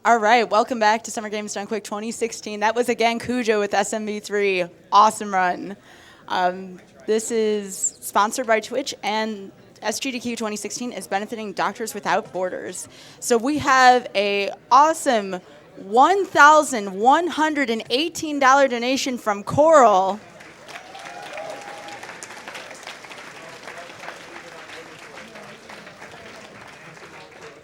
All right, welcome back to Summer Games Done Quick 2016. That was again Cujo with SMV3. Awesome run. This is sponsored by Twitch, and SGDQ 2016 is benefiting Doctors Without Borders. So we have a awesome $1,118 donation from Coral.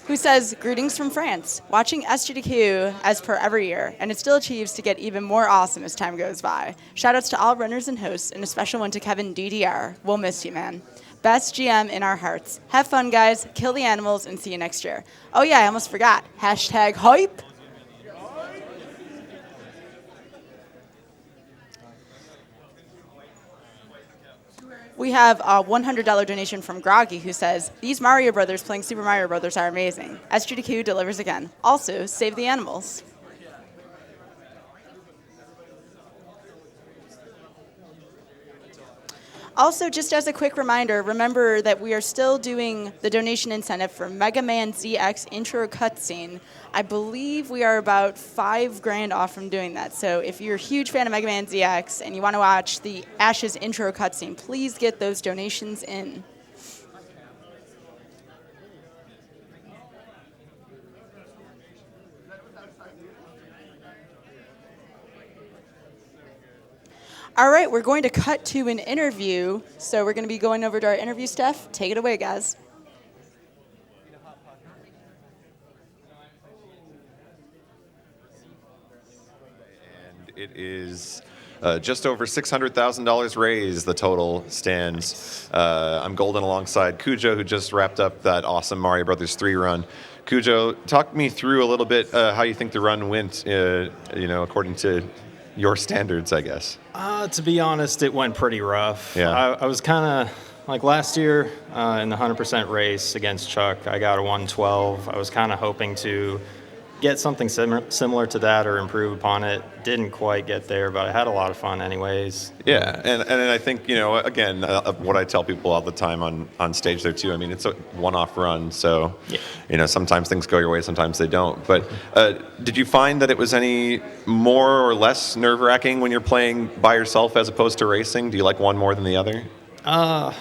Who says, greetings from France, watching SGDQ as per every year, and it still achieves to get even more awesome as time goes by. Shoutouts to all runners and hosts, and a special one to Kevin DDR. We'll miss you, man. Best GM in our hearts. Have fun, guys. Kill the animals, and see you next year. Oh yeah, I almost forgot. Hashtag hype. We have a $100 donation from Groggy, who says, these Mario Brothers playing Super Mario Brothers are amazing. SGDQ delivers again. Also, save the animals. Also, just as a quick reminder, remember that we are still doing the donation incentive for Mega Man ZX intro cutscene. I believe we are about $5,000 off from doing that. So if you're a huge fan of Mega Man ZX and you want to watch the Ash's intro cutscene, please get those donations in. All right, we're going to cut to an interview. So we're going to be going over to our interview stuff. Take it away, guys. And it is just over $600,000 raised, the total stands. I'm golden alongside Cujo, who just wrapped up that awesome Mario Brothers 3 run. Cujo, talk me through a little bit how you think the run went, according to your standards, I guess. To be honest, it went pretty rough. Yeah. I was kind of, like last year in the 100% race against Chuck, I got a 112. I was kind of hoping to get something similar to that or improve upon it. Didn't quite get there, but I had a lot of fun anyways. Yeah, and I think, again, what I tell people all the time on stage there too, I mean, it's a one-off run, so, sometimes things go your way, sometimes they don't. But did you find that it was any more or less nerve-wracking when you're playing by yourself as opposed to racing? Do you like one more than the other? I'd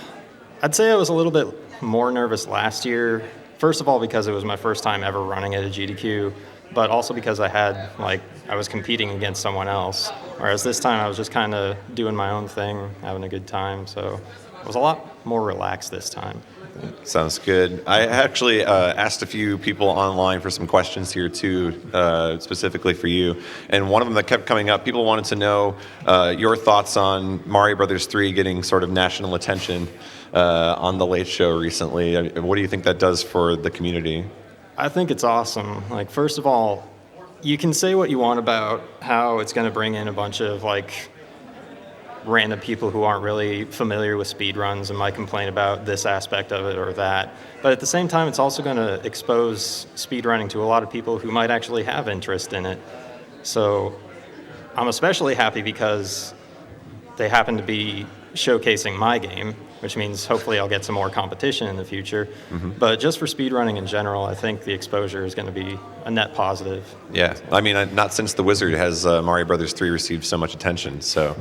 say I was a little bit more nervous last year. First of all, because it was my first time ever running at a GDQ, but also because I was competing against someone else. Whereas this time I was just kind of doing my own thing, having a good time. So I was a lot more relaxed this time. Sounds good. I actually asked a few people online for some questions here too, specifically for you. And one of them that kept coming up, people wanted to know your thoughts on Mario Brothers 3 getting sort of national attention on The Late Show recently. What do you think that does for the community? I think it's awesome. First of all, you can say what you want about how it's going to bring in a bunch of random people who aren't really familiar with speedruns and might complain about this aspect of it or that. But at the same time, it's also going to expose speedrunning to a lot of people who might actually have interest in it. So I'm especially happy because they happen to be showcasing my game, which means hopefully I'll get some more competition in the future. Mm-hmm. But just for speedrunning in general, I think the exposure is going to be a net positive. Yeah, I mean, not since The Wizard has Mario Brothers 3 received so much attention. So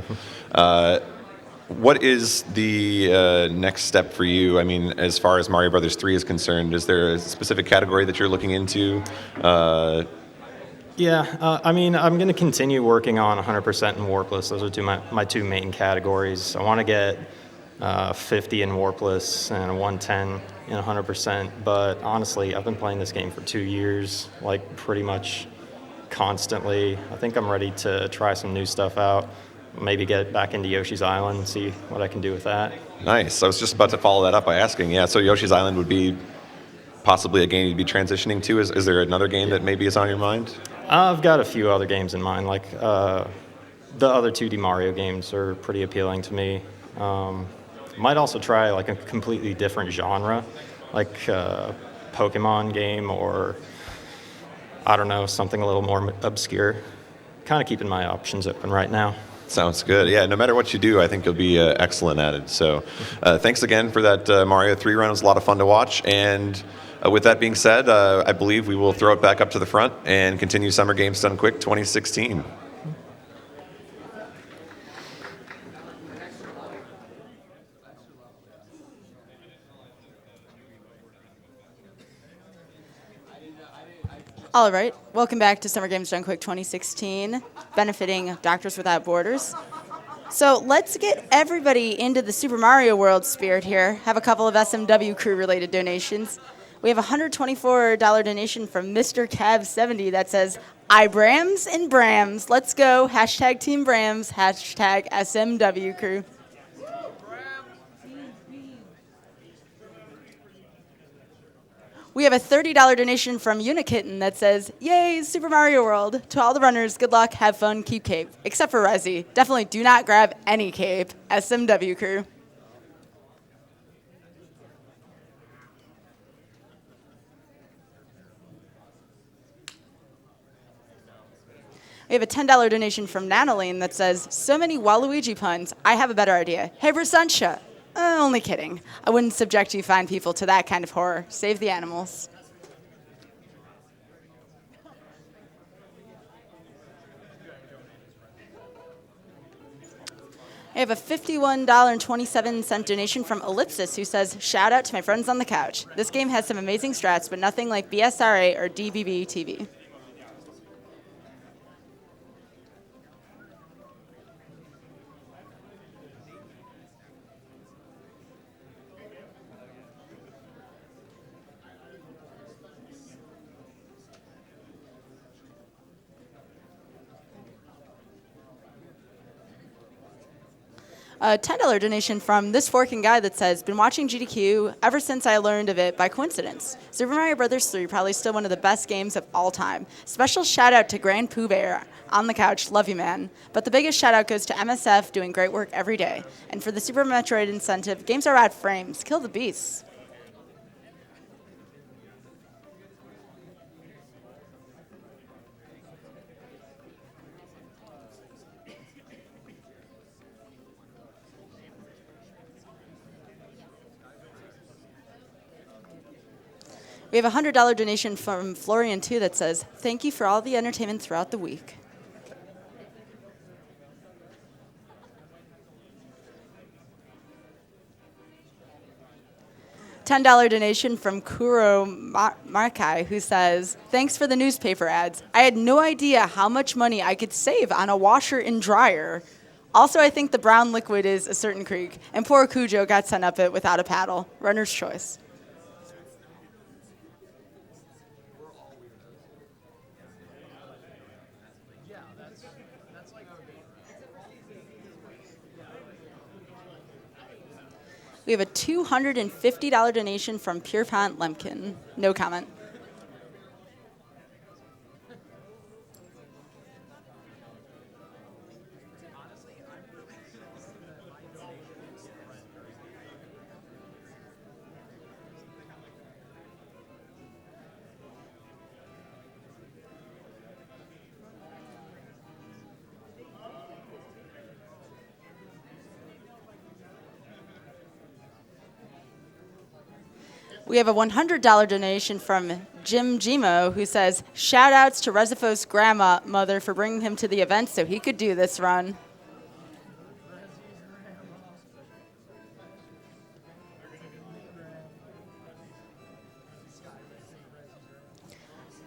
what is the next step for you? I mean, as far as Mario Brothers 3 is concerned, is there a specific category that you're looking into? I'm going to continue working on 100% and Warpless. Those are my two main categories. I want to get 50 in Warpless and a 110 in 100%. But honestly, I've been playing this game for 2 years, pretty much constantly. I think I'm ready to try some new stuff out. Maybe get back into Yoshi's Island and see what I can do with that. Nice. I was just about to follow that up by asking. Yeah, so Yoshi's Island would be possibly a game you'd be transitioning to. Is there another game that maybe is on your mind? I've got a few other games in mind. The other 2D Mario games are pretty appealing to me. Might also try a completely different genre, like a Pokemon game or, I don't know, something a little more obscure. Kind of keeping my options open right now. Sounds good. Yeah, no matter what you do, I think you'll be excellent at it. So thanks again for that Mario 3 run. It was a lot of fun to watch. And with that being said, I believe we will throw it back up to the front and continue Summer Games Done Quick 2016. All right, welcome back to Summer Games Done Quick 2016, benefiting Doctors Without Borders. So let's get everybody into the Super Mario World spirit here. Have a couple of SMW crew-related donations. We have a $124 donation from Mr. Cab70 that says, I Bramz and Bramz. Let's go. Hashtag Team Bramz. Hashtag SMW crew. We have a $30 donation from Unikitten that says, yay, Super Mario World. To all the runners, good luck, have fun, keep cape. Except for Resi. Definitely do not grab any cape. SMW crew. We have a $10 donation from Nanaline that says, so many Waluigi puns, I have a better idea. Hey, Versancia. Only kidding. I wouldn't subject you fine people to that kind of horror. Save the animals. I have a $51.27 donation from Ellipsis who says, shout out to my friends on the couch. This game has some amazing strats, but nothing like BSRA or DBB TV. A $10 donation from this forking guy that says, been watching GDQ ever since I learned of it by coincidence. Super Mario Bros. 3, probably still one of the best games of all time. Special shout out to Grand Pooh Bear on the couch, love you, man. But the biggest shout out goes to MSF doing great work every day. And for the Super Metroid incentive, games are at frames, kill the beasts. We have a $100 donation from Florian2 that says, thank you for all the entertainment throughout the week. $10 donation from Kuro Markai who says, thanks for the newspaper ads. I had no idea how much money I could save on a washer and dryer. Also, I think the brown liquid is a certain creek, and poor Cujo got sent up it without a paddle. Runner's choice. We have a $250 donation from Pierpont Lemkin. No comment. We have a $100 donation from Jim Gimo who says, shout outs to Rezifos' grandmother for bringing him to the event so he could do this run.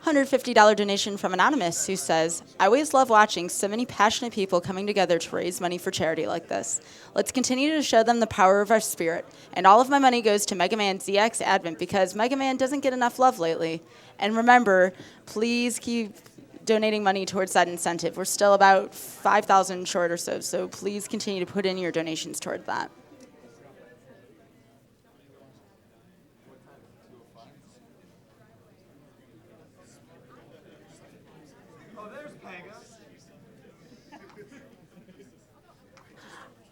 $150 donation from Anonymous who says, I always love watching so many passionate people coming together to raise money for charity like this. Let's continue to show them the power of our spirit. And all of my money goes to Mega Man ZX Advent because Mega Man doesn't get enough love lately. And remember, please keep donating money towards that incentive. We're still about 5,000 short or so please continue to put in your donations toward that.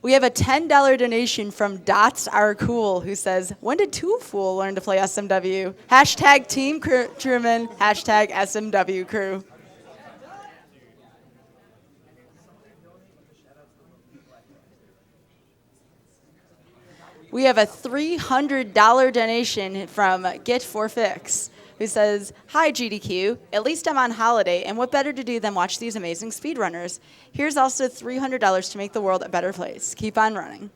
We have a $10 donation from Dots Are Cool who says, when did Tool Fool learn to play SMW? Hashtag Team Truman, hashtag SMW crew. We have a $300 donation from Get for Fix, who says, "Hi GDQ, at least I'm on holiday, and what better to do than watch these amazing speedrunners? Here's also $300 to make the world a better place. Keep on running."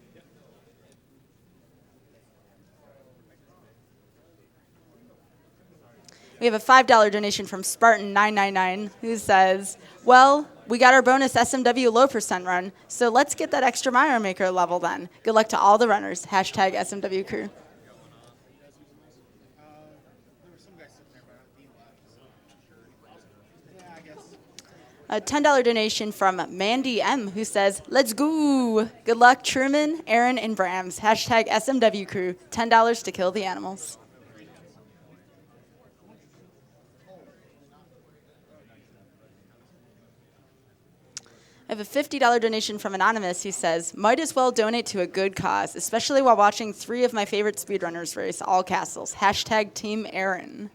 We have a $5 donation from Spartan999, who says, "Well, we got our bonus SMW low percent run, so let's get that extra Mire Maker level then. Good luck to all the runners. Hashtag SMW crew." A $10 donation from Mandy M, who says, "Let's go. Good luck, Truman, Aaron, and Bramz. Hashtag SMW crew. $10 to kill the animals." I have a $50 donation from Anonymous who says, "Might as well donate to a good cause, especially while watching 3 of my favorite speedrunners race all castles. Hashtag Team Aaron."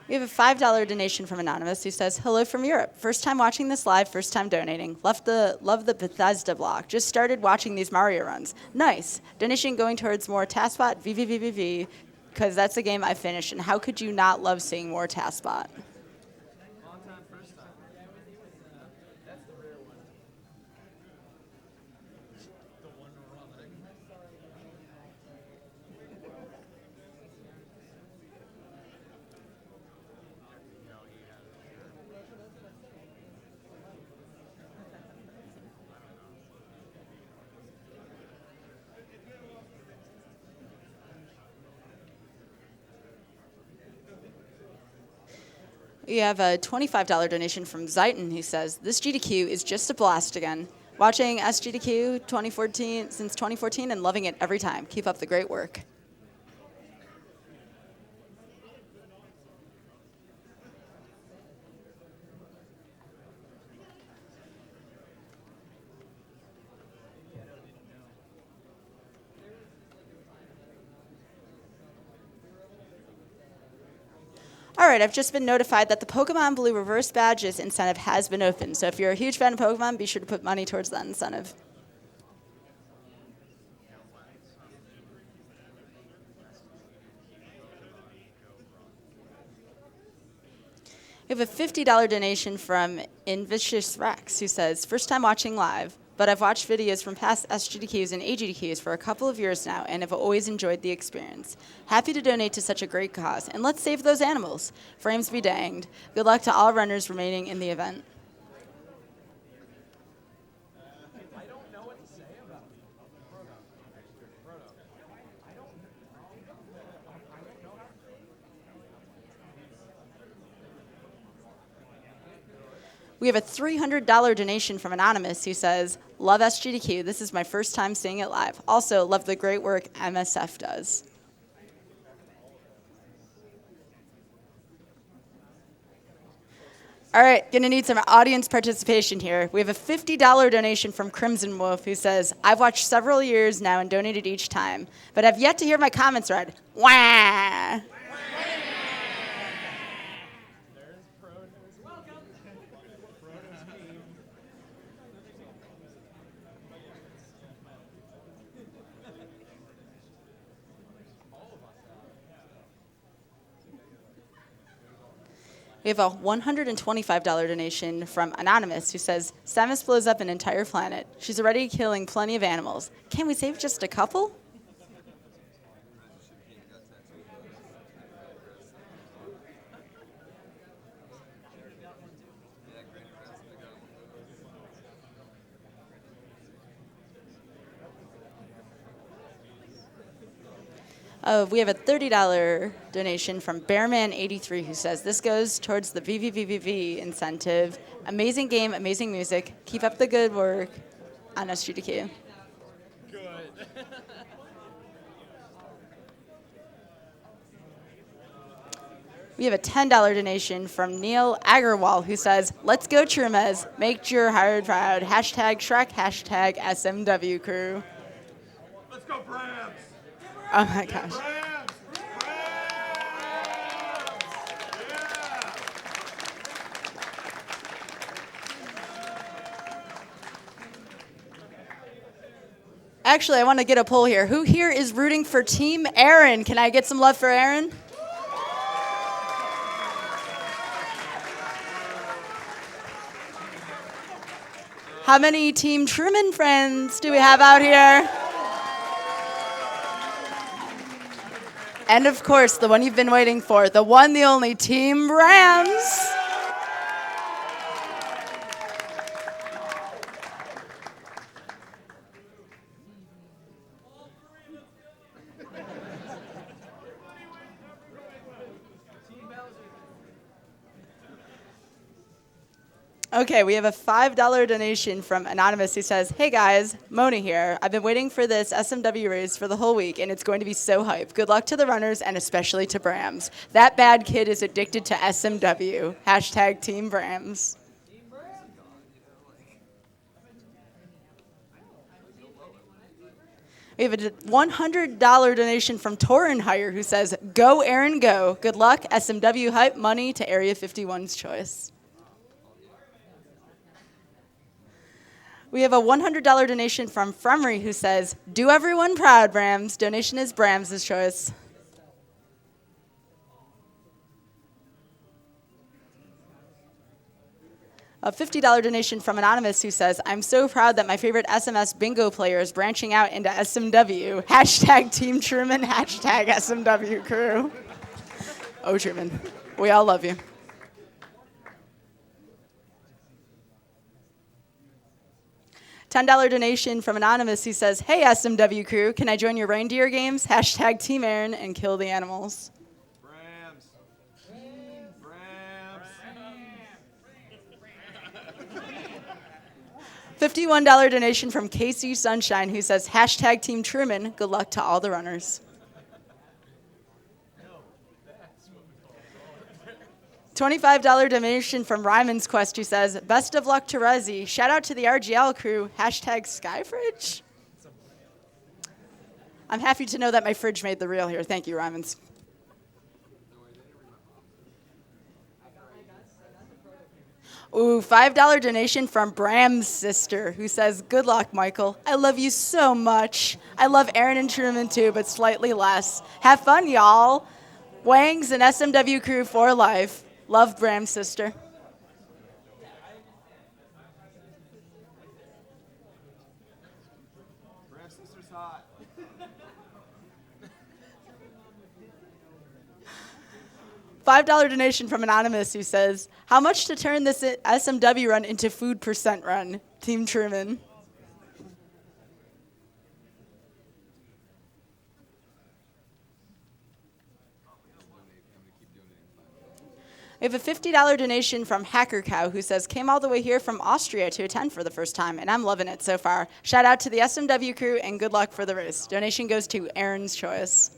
We have a $5 donation from Anonymous who says, "Hello from Europe. First time watching this live, first time donating. Love the Bethesda block. Just started watching these Mario runs. Nice. Donation going towards more TaskBot VVVVV, because that's a game I finished. And how could you not love seeing more TaskBot?" We have a $25 donation from Zayton who says, "This GDQ is just a blast again. Watching SGDQ 2014 since 2014 and loving it every time. Keep up the great work." All right, I've just been notified that the Pokemon Blue Reverse Badges incentive has been opened. So if you're a huge fan of Pokemon, be sure to put money towards that incentive. We have a $50 donation from Invicious Rex, who says, "First time watching live, but I've watched videos from past SGDQs and AGDQs for a couple of years now and have always enjoyed the experience. Happy to donate to such a great cause, and let's save those animals. Frames be danged. Good luck to all runners remaining in the event." We have a $300 donation from Anonymous who says, "Love SGDQ. This is my first time seeing it live. Also, love the great work MSF does." All right, gonna need some audience participation here. We have a $50 donation from Crimson Wolf who says, "I've watched several years now and donated each time, but I've yet to hear my comments read. Wah!" We have a $125 donation from Anonymous who says, "Samus blows up an entire planet. She's already killing plenty of animals. Can we save just a couple?" We have a $30 donation from Bearman83 who says, this goes towards the VVVVV incentive. Amazing game, amazing music. Keep up the good work on SGDQ. Good. We have a $10 donation from Neil Agarwal who says, let's go Trumas, make your hired proud. Hashtag Shrek, hashtag SMW crew. Let's go Bramz. Oh my gosh. Bramz. Actually, I want to get a poll here. Who here is rooting for Team Aaron? Can I get some love for Aaron? How many Team Truman friends do we have out here? And of course, the one you've been waiting for, the one, the only Team Bramz. Okay, we have a $5 donation from Anonymous who says, hey guys, Mona here. I've been waiting for this SMW race for the whole week, and it's going to be so hype. Good luck to the runners, and especially to Bramz. That bad kid is addicted to SMW. Hashtag Team Bramz. We have a $100 donation from Torin Hire who says, go Aaron, go. Good luck, SMW hype money to Area 51's choice. We have a $100 donation from Frumry who says, do everyone proud, Bramz. Donation is Bramz's choice. A $50 donation from Anonymous who says, I'm so proud that my favorite SMS bingo player is branching out into SMW. Hashtag Team Truman, hashtag SMW crew. Oh, Truman, we all love you. $10 donation from Anonymous who says, hey, SMW crew, can I join your reindeer games? Hashtag Team Aaron and kill the animals. Bramz. $51 donation from Casey Sunshine who says, hashtag Team Truman, good luck to all the runners. $25 donation from Ryman's Quest who says, best of luck to Resi. Shout out to the RGL crew. Hashtag Skyfridge. I'm happy to know that my fridge made the reel here. Thank you, Ryman's. Ooh, $5 donation from Bram's sister who says, good luck, Michael. I love you so much. I love Aaron and Truman too, but slightly less. Have fun, y'all. Wangs and SMW crew for life. Love Bram's sister. Bramz sister's hot. $5 donation from Anonymous who says, how much to turn this SMW run into food percent run? Team Truman. We have a $50 donation from Hacker Cow who says, came all the way here from Austria to attend for the first time, and I'm loving it so far. Shout out to the SMW crew, and good luck for the race. Donation goes to Aaron's choice.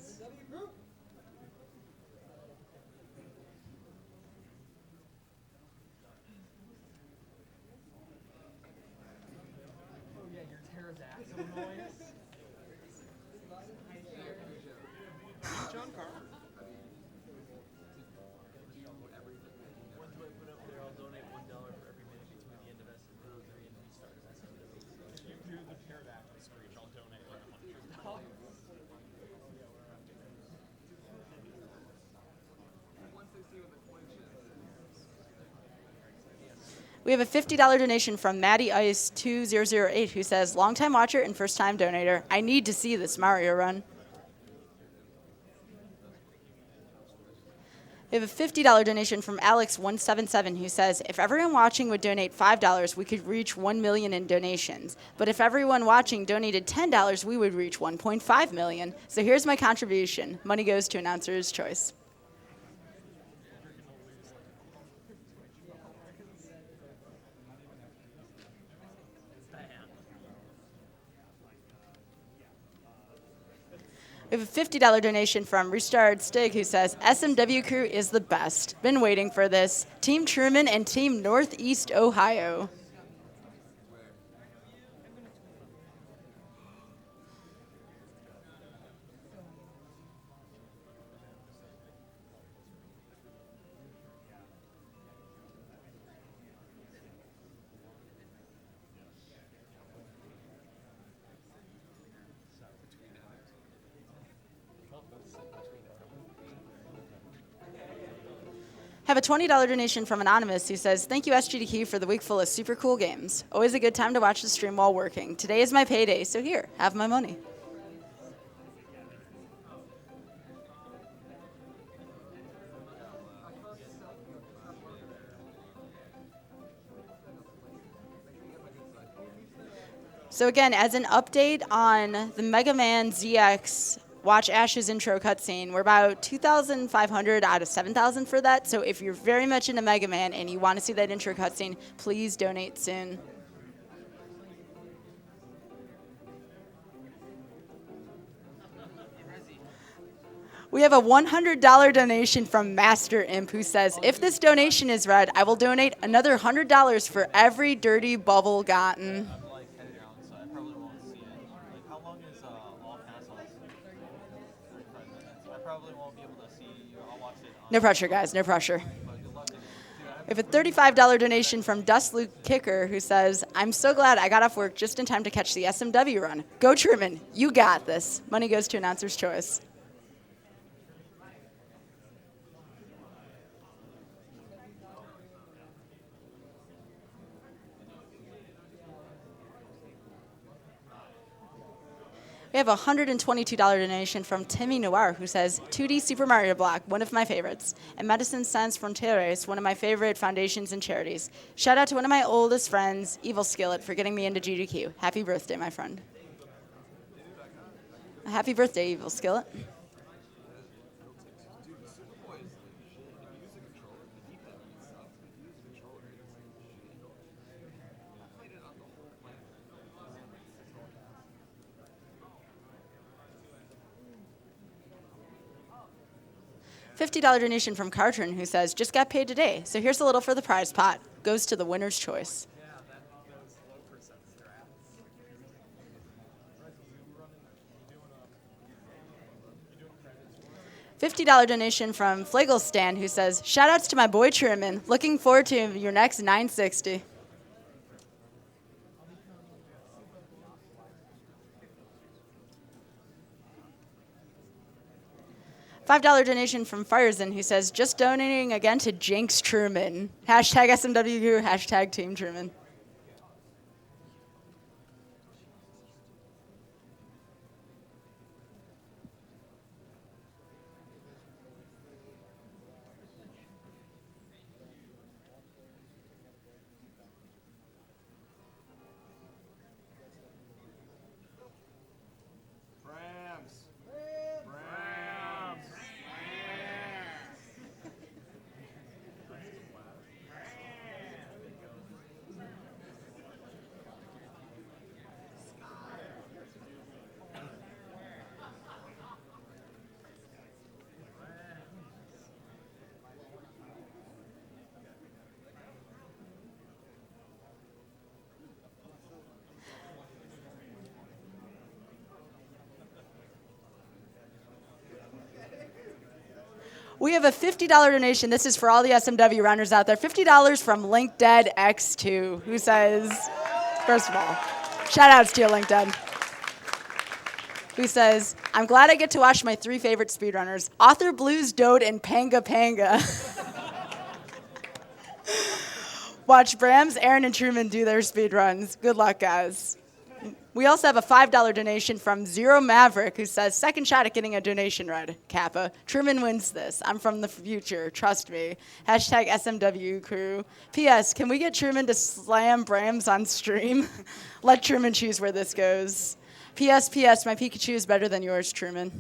We have a $50 donation from Maddie Ice 2008 who says, longtime watcher and first-time donator. I need to see this Mario run. We We have a $50 donation from Alex177 who says, if everyone watching would donate $5, we could reach 1 million in donations. But if everyone watching donated $10, we would reach 1.5 million. So here's my contribution. Money goes to Announcer's Choice. We have a $50 donation from Restart Stig who says, SMW crew is the best. Been waiting for this. Team Truman and Team Northeast Ohio. Have a $20 donation from Anonymous who says, thank you SGDQ for the week full of super cool games. Always a good time to watch the stream while working. Today is my payday, so here, have my money. So again, as an update on the Mega Man ZX Watch Ash's intro cutscene, we're about 2,500 out of 7,000 for that. So if you're very much into Mega Man and you want to see that intro cutscene, please donate soon. We have a $100 donation from Master Imp who says, if this donation is read, I will donate another $100 for every dirty bubble gotten. No pressure, guys, no pressure. We have a $35 donation from Dust Luke Kicker who says, I'm so glad I got off work just in time to catch the SMW run. Go Truman, you got this. Money goes to Announcer's Choice. We have a $122 donation from Timmy Noir who says, 2D Super Mario Block, one of my favorites, and Medicine Sans Frontières, one of my favorite foundations and charities. Shout out to one of my oldest friends, Evil Skillet, for getting me into GDQ. Happy birthday, my friend. Happy birthday, Evil Skillet. $50 donation from Cartron who says, just got paid today, so here's a little for the prize pot. Goes to the winner's choice. $50 donation from Flagelstan who says, shout outs to my boy Truman. Looking forward to your next 960. $5 donation from Firezen who says, just donating again to Jinx Truman. Hashtag SMWQ, hashtag Team Truman. Bramz. We have a $50 donation. This is for all the SMW runners out there. $50 from LinkDead X2, who says, first of all, shout outs to you, LinkDead. Who says, I'm glad I get to watch my three favorite speedrunners, Author Blues, Dode, and Panga Panga. Watch Bramz, Aaron, and Truman do their speedruns. Good luck, guys. We also have a $5 donation from Zero Maverick, who says, second shot at getting a donation read, Kappa. Truman wins this. I'm from the future. Trust me. Hashtag SMW crew. P.S. Can we get Truman to slam Bramz on stream? Let Truman choose where this goes. P.S. P.S. My Pikachu is better than yours, Truman.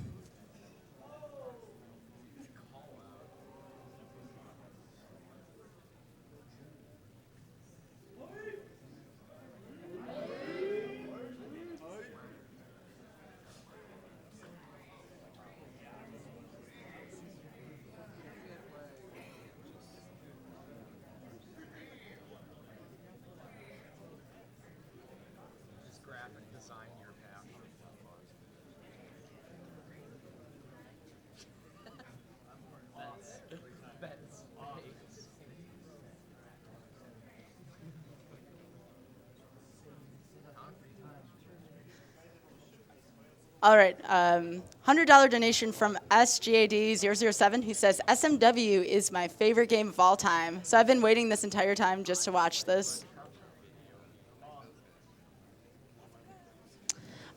All right, $100 donation from SGDQ 007, who says, SMW is my favorite game of all time. So I've been waiting this entire time just to watch this.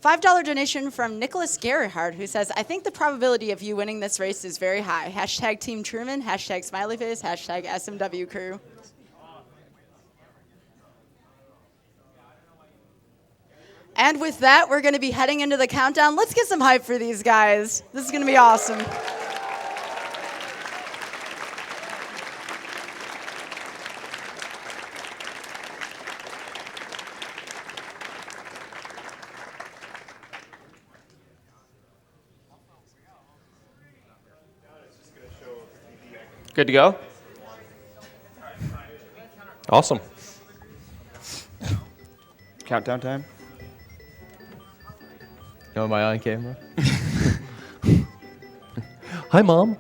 $5 donation from Nicholas Gerhardt, who says, I think the probability of you winning this race is very high. Hashtag Team Truman, hashtag Smiley Face, hashtag SMW crew. And with that, we're going to be heading into the countdown. Let's get some hype for these guys. This is going to be awesome. Good to go? Awesome. Countdown time? Am I on camera? Hi, Mom.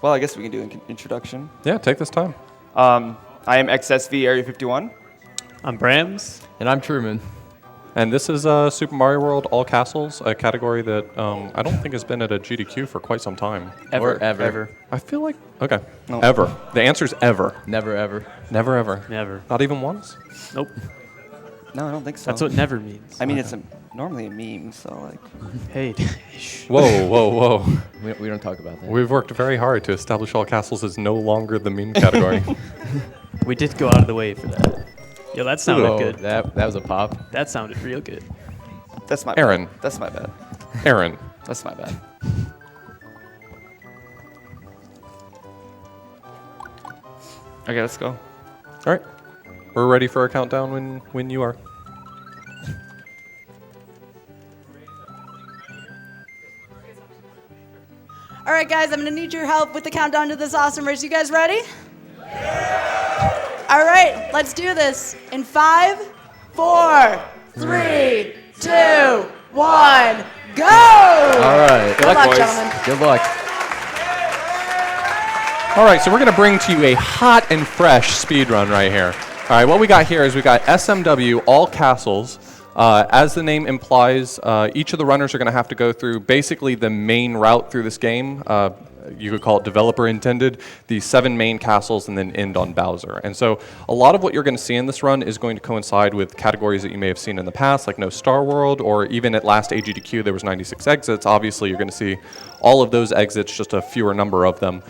Well, I guess we can do an introduction. Yeah, take this time. I am xsvArea51. I'm Bramz. And I'm Truman. And this is Super Mario World All Castles, a category that I don't think has been at a GDQ for quite some time. Ever. I feel like, okay, No. ever. The answer's ever. Never, ever. Never, ever. Never. Not even once? Nope. No, I don't think so. That's what never means. I mean, it's normally a meme, so like. Hey, shh. Whoa, whoa, whoa. We don't talk about that. We've worked very hard to establish All Castles is no longer the meme category. We did go out of the way for that. Yo, that sounded Whoa, good. That was a pop. That sounded real good. That's my Aaron. bad. That's my bad. Aaron. That's my bad. Okay, let's go. All right. We're ready for a countdown when you are. All right, guys, I'm going to need your help with the countdown to this awesome race. You guys ready? All right, let's do this. In 5, 4, 3, 2, 1, go! All right. Good luck, gentlemen. Good luck. All right, so we're going to bring to you a hot and fresh speed run right here. All right, what we got here is we got SMW All Castles. As the name implies, each of the runners are going to have to go through basically the main route through this game. You could call it developer intended, the 7 main castles and then end on Bowser. And so a lot of what you're going to see in this run is going to coincide with categories that you may have seen in the past, like No Star World, or even at last AGDQ there was 96 exits. Obviously you're going to see all of those exits, just a fewer number of them.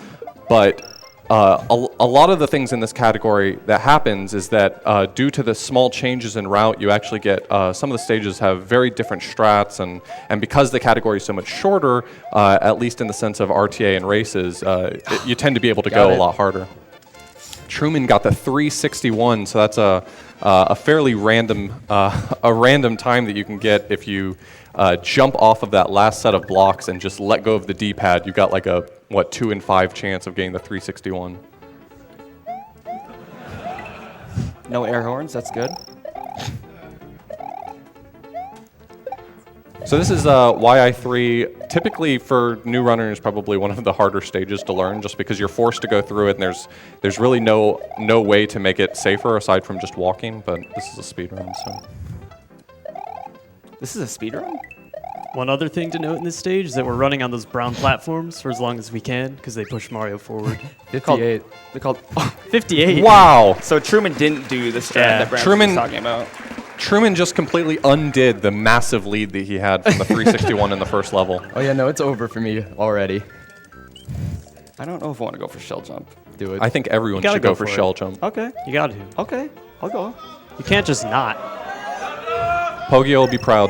But a lot of the things in this category that happens is that due to the small changes in route, you actually get some of the stages have very different strats, and because the category is so much shorter, at least in the sense of RTA and races, you tend to be able to go a lot harder. Truman got the 361, so that's a fairly random time that you can get if you jump off of that last set of blocks and just let go of the D-pad. You got like a 2 in 5 chance of getting the 361. No air horns. That's good. So this is YI3. Typically for new runners, probably one of the harder stages to learn, just because you're forced to go through it, and there's really no way to make it safer aside from just walking. But this is a speed run, so. This is a speed run? One other thing to note in this stage is that we're running on those brown platforms for as long as we can because they push Mario forward. 58. They're called. 58. Wow. So Truman didn't do the strat Yeah. that Bramz Truman- was talking about. Truman just completely undid the massive lead that he had from the 361 in the first level. Oh yeah, no, it's over for me already. I don't know if I want to go for shell jump. Do it. I think everyone You gotta should go go for for it. shell jump. Okay. You got to. Okay. I'll go. You can't just not. Pogio will be proud.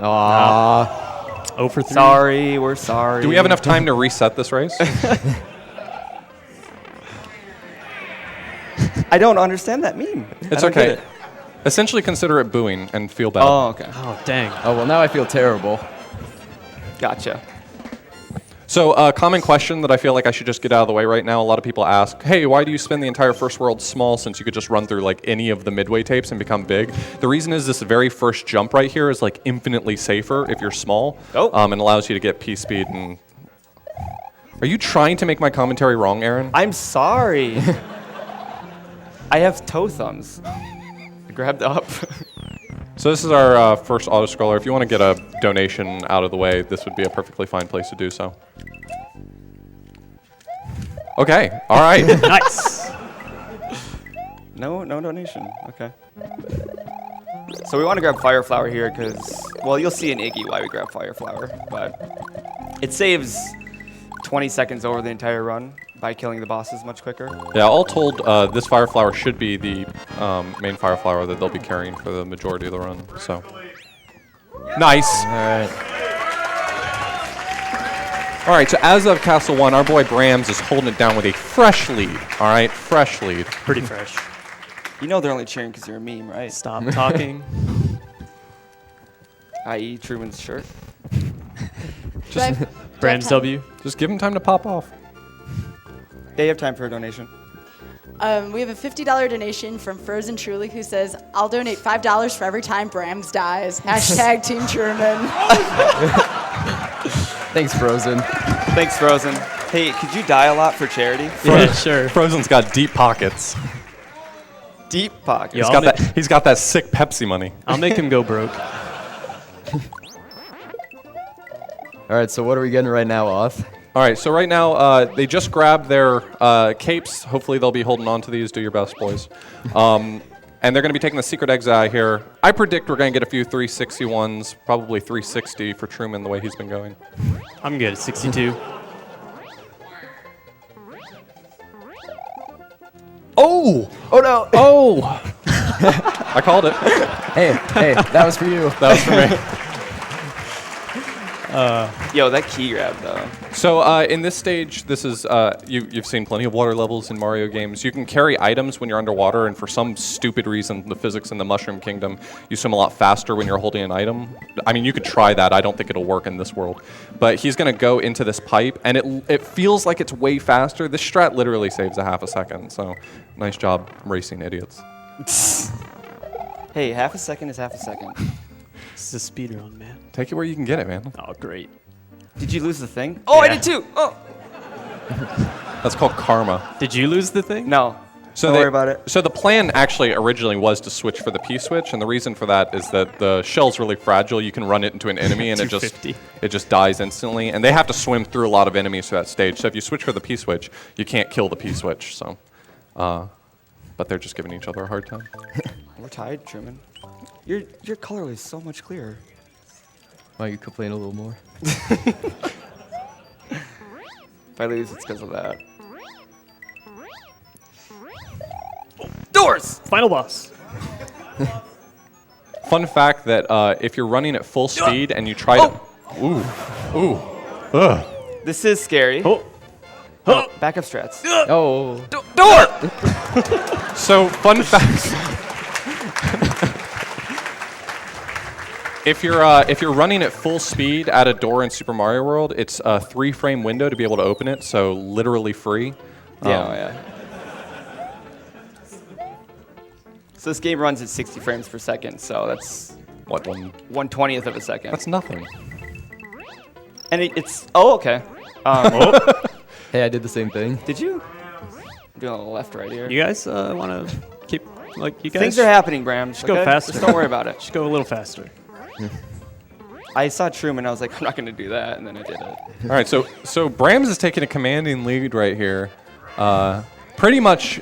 Aw. 0 for 3. Sorry. We're sorry. Do we have enough time to reset this race? I don't understand that meme. It's I don't get okay. it. Essentially consider it booing and feel bad. Oh, okay. Oh, dang. Oh well, now I feel terrible. Gotcha. So a common question that I feel like I should just get out of the way right now, a lot of people ask, hey, why do you spend the entire first world small since you could just run through like any of the midway tapes and become big? The reason is this very first jump right here is like infinitely safer if you're small and allows you to get P speed. And are you trying to make my commentary wrong, Aaron? I'm sorry. I have toe thumbs. Grab the up. So this is our first auto-scroller. If you want to get a donation out of the way, this would be a perfectly fine place to do so. Okay, all right. Nice. No donation. Okay. So we want to grab Fire Flower here because, well, you'll see in Iggy why we grab Fire Flower, but it saves 20 seconds over the entire run by killing the bosses much quicker. Yeah, all told, this Fire Flower should be the main Fire Flower that they'll be carrying for the majority of the run. So, nice. All right. All right, so as of Castle 1, our boy Bramz is holding it down with a fresh lead. All right, fresh lead. Pretty fresh. You know they're only cheering because you're a meme, right? Stop talking. I.e. Truman's shirt. Bramz W. Just give him time to pop off. Yeah, you have time for a donation. We have a $50 donation from Frozen Truly who says, I'll donate $5 for every time Bramz dies. Hashtag Team Truman. Thanks, Frozen. Thanks, Frozen. Hey, could you die a lot for charity? Yeah, sure. Frozen's got deep pockets. Deep pockets. Yeah. He's got that sick Pepsi money. I'll make him go broke. All right, so what are we getting right now, Oth? All right, so right now they just grabbed their capes. Hopefully they'll be holding on to these. Do your best, boys. And they're going to be taking the secret exile here. I predict we're going to get a few 361s, probably 360 for Truman the way he's been going. I'm good at 62. Oh! Oh no! Oh! I called it. Hey, that was for you. That was for me. Yo, that key grab, though. So in this stage, this is you've seen plenty of water levels in Mario games. You can carry items when you're underwater, and for some stupid reason, the physics in the Mushroom Kingdom, you swim a lot faster when you're holding an item. I mean, you could try that. I don't think it'll work in this world. But he's going to go into this pipe, and it feels like it's way faster. This strat literally saves a half a second, so nice job racing idiots. Hey, half a second is half a second. This is a speed run, man. Take it where you can get it, man. Oh, great. Did you lose the thing? Oh, I Yeah. did too. Oh. That's called karma. Did you lose the thing? No. So Don't worry about it. So the plan actually originally was to switch for the P-switch, and the reason for that is that the shell's really fragile. You can run it into an enemy, and it 250. just dies instantly. And they have to swim through a lot of enemies to that stage. So if you switch for the P-switch, you can't kill the P-switch. So, but they're just giving each other a hard time. We're tied, Truman. Your color is so much clearer. Why you complain a little more? If I lose, it's because of that. Doors! Final boss. Fun fact that if you're running at full speed and you try to, This is scary. Oh. Backup strats. Oh. Door! So fun fact. If you're running at full speed at a door in Super Mario World, it's a 3-frame window to be able to open it, so literally free. Yeah. So this game runs at 60 frames per second, so that's What one? 1/20th of a second. That's nothing. And it's oh, okay. Hey, I did the same thing. Did you? I'm doing a little left right here. You guys want to keep, like, you guys Things are happening, Bram. Just go faster. Just don't worry about it. Just go a little faster. I saw Truman, I was like, I'm not going to do that, and then I did it. All right, so Bramz is taking a commanding lead right here. Pretty much,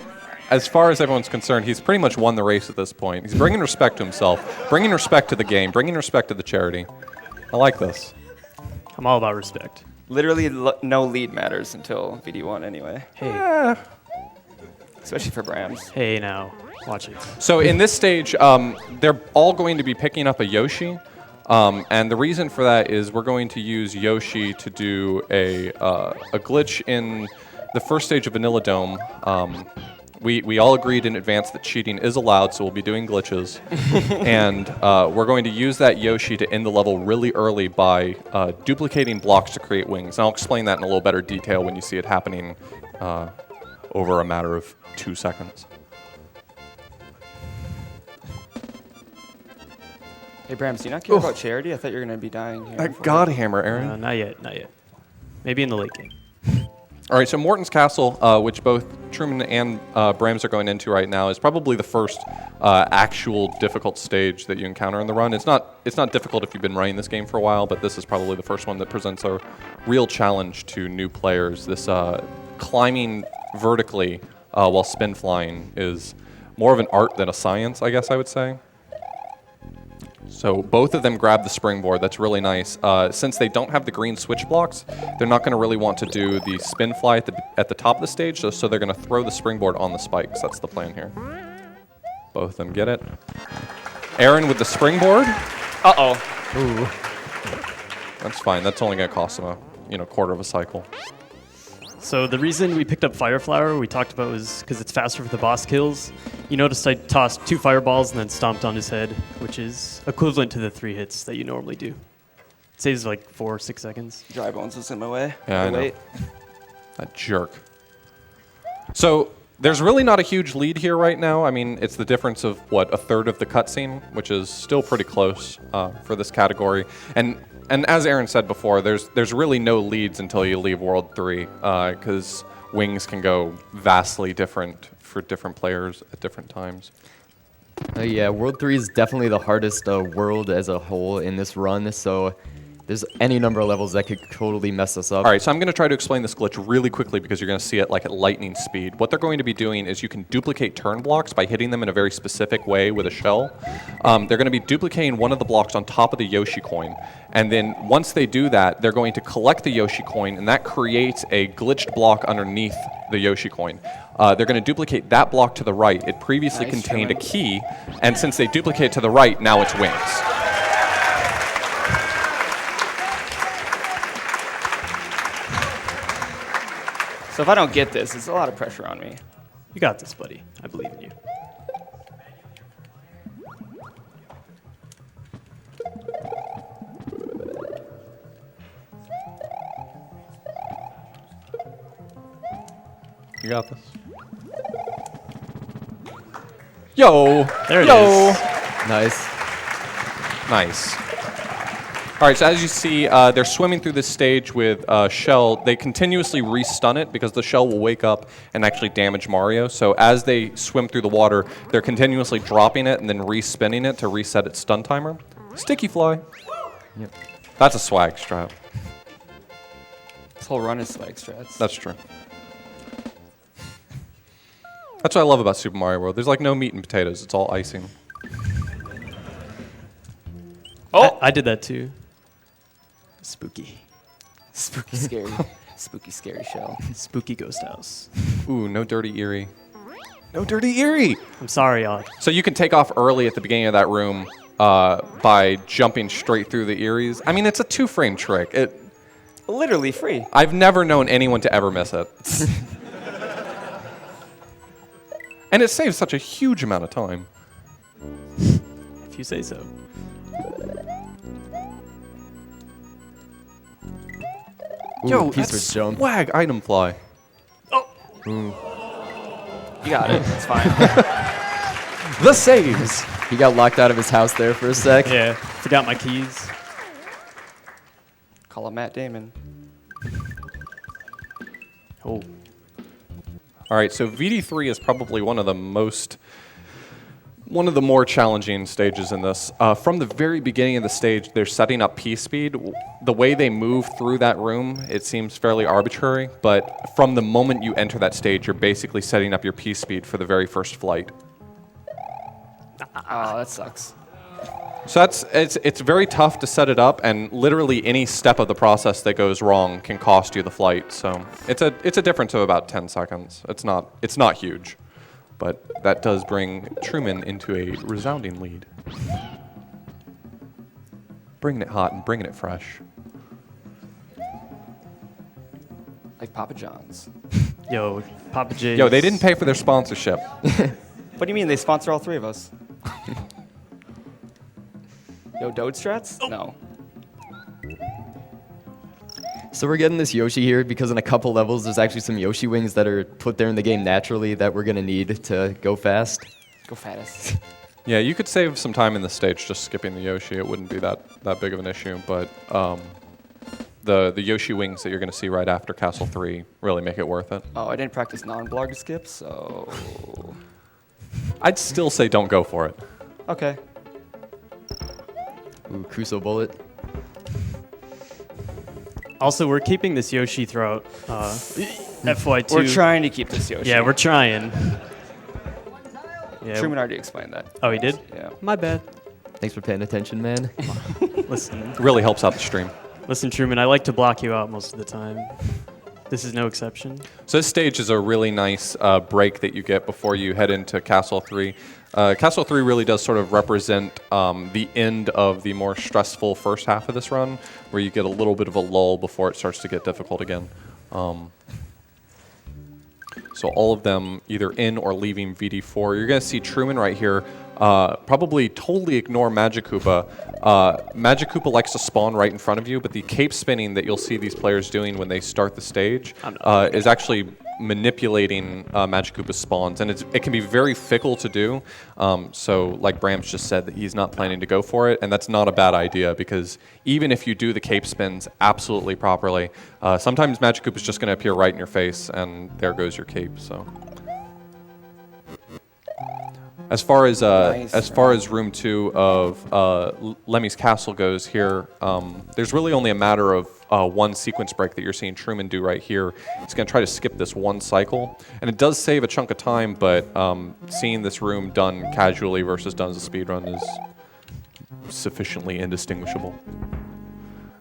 as far as everyone's concerned, he's pretty much won the race at this point. He's bringing respect to himself, bringing respect to the game, bringing respect to the charity. I like this. I'm all about respect. Literally, no lead matters until VD1 anyway. Hey. Especially for Bramz. Hey, now. Watch it. So in this stage, they're all going to be picking up a Yoshi. And the reason for that is we're going to use Yoshi to do a glitch in the first stage of Vanilla Dome. We all agreed in advance that cheating is allowed, so we'll be doing glitches. And we're going to use that Yoshi to end the level really early by duplicating blocks to create wings. And I'll explain that in a little better detail when you see it happening over a matter of 2 seconds. Hey, Bramz, do you not care about charity? I thought you were going to be dying here. That God hammer, Aaron. Not yet, not yet. Maybe in the late game. All right, so Morton's Castle, which both Truman and Bramz are going into right now, is probably the first actual difficult stage that you encounter in the run. It's not difficult if you've been running this game for a while, but this is probably the first one that presents a real challenge to new players. This climbing vertically while spin flying is more of an art than a science, I guess I would say. So both of them grab the springboard. That's really nice. Since they don't have the green switch blocks, they're not going to really want to do the spin fly at the top of the stage, so they're going to throw the springboard on the spikes. That's the plan here. Both of them get it. Aaron with the springboard. Uh-oh. Ooh. That's fine. That's only going to cost him a quarter of a cycle. So the reason we picked up Fire Flower, we talked about, was because it's faster for the boss kills. You noticed I tossed 2 fireballs and then stomped on his head, which is equivalent to the 3 hits that you normally do. It saves like 4 or 6 seconds. Dry Bones was in my way. Yeah, I know. That jerk. So there's really not a huge lead here right now. I mean, it's the difference of, what, a third of the cutscene, which is still pretty close for this category. And as Aaron said before, there's really no leads until you leave World 3, because wings can go vastly different for different players at different times. Yeah, World 3 is definitely the hardest world as a whole in this run, so there's any number of levels that could totally mess us up. All right, so I'm going to try to explain this glitch really quickly because you're going to see it like at lightning speed. What they're going to be doing is you can duplicate turn blocks by hitting them in a very specific way with a shell. They're going to be duplicating one of the blocks on top of the Yoshi coin. And then once they do that, they're going to collect the Yoshi coin, and that creates a glitched block underneath the Yoshi coin. They're going to duplicate that block to the right. It previously contained a key, and since they duplicate it to the right, now it's wings. So if I don't get this, it's a lot of pressure on me. You got this, buddy. I believe in you. You got this. Yo! There it Yo! is. Nice. Nice. All right, so as you see, they're swimming through this stage with Shell. They continuously re-stun it because the Shell will wake up and actually damage Mario. So as they swim through the water, they're continuously dropping it and then re-spinning it to reset its stun timer. Sticky fly. Yep. That's a swag strat. This whole run is swag strats. That's true. That's what I love about Super Mario World. There's like no meat and potatoes. It's all icing. Oh! I did that too. Spooky. Spooky, scary. Spooky, scary shell. Spooky ghost house. Ooh, no dirty Eerie. No dirty Eerie! I'm sorry, Odd. So you can take off early at the beginning of that room by jumping straight through the Eerie's. I mean, it's a 2-frame trick. Literally free. I've never known anyone to ever miss it. And it saves such a huge amount of time. If you say so. Ooh, Yo, piece that's of jump. swag item fly. You got it. It's fine. The saves. He got locked out of his house there for a sec. Yeah, forgot my keys. Call him Matt Damon. Oh. All right, so VD3 is probably one of the most one of the more challenging stages in this. From the very beginning of the stage, they're setting up P-speed. The way they move through that room, it seems fairly arbitrary, but from the moment you enter that stage, you're basically setting up your P-speed for the very first flight. Oh, that sucks. So it's very tough to set it up, and literally any step of the process that goes wrong can cost you the flight. So it's a difference of about 10 seconds. It's not huge, but that does bring Truman into a resounding lead. Bringing it hot and bringing it fresh. Like Papa John's. Yo, Papa J's. Yo, they didn't pay for their sponsorship. What do you mean? They sponsor all three of us. Yo, Dode Strats? No. So we're getting this Yoshi here because in a couple levels, there's actually some Yoshi wings that are put there in the game naturally that we're going to need to go fast. Go fattest. Yeah, you could save some time in the stage just skipping the Yoshi. It wouldn't be that big of an issue, but the Yoshi wings that you're going to see right after Castle 3 really make it worth it. Oh, I didn't practice non-blog skips, so... I'd still say don't go for it. Okay. Ooh, Crusoe bullet. Also, we're keeping this Yoshi throughout FY2. We're trying to keep this Yoshi. Yeah, we're trying. Yeah. Truman already explained that. Oh, he did? Yeah. My bad. Thanks for paying attention, man. Listen. It really helps out the stream. Listen, Truman, I like to block you out most of the time. This is no exception. So this stage is a really nice break that you get before you head into Castle 3. Castle 3 really does sort of represent the end of the more stressful first half of this run, where you get a little bit of a lull before it starts to get difficult again. So all of them either in or leaving VD4. You're going to see Truman right here probably totally ignore Magikoopa. Magikoopa likes to spawn right in front of you, but the cape spinning that you'll see these players doing when they start the stage is actually manipulating Magikoopa's spawns, and it can be very fickle to do. So like Bramz just said, that he's not planning to go for it, and that's not a bad idea, because even if you do the cape spins absolutely properly, sometimes Magikoopa's just going to appear right in your face, and there goes your cape. So. As far as room 2 of Lemmy's Castle goes here, there's really only a matter of one sequence break that you're seeing Truman do right here. He's going to try to skip this one cycle, and it does save a chunk of time, but seeing this room done casually versus done as a speedrun is sufficiently indistinguishable.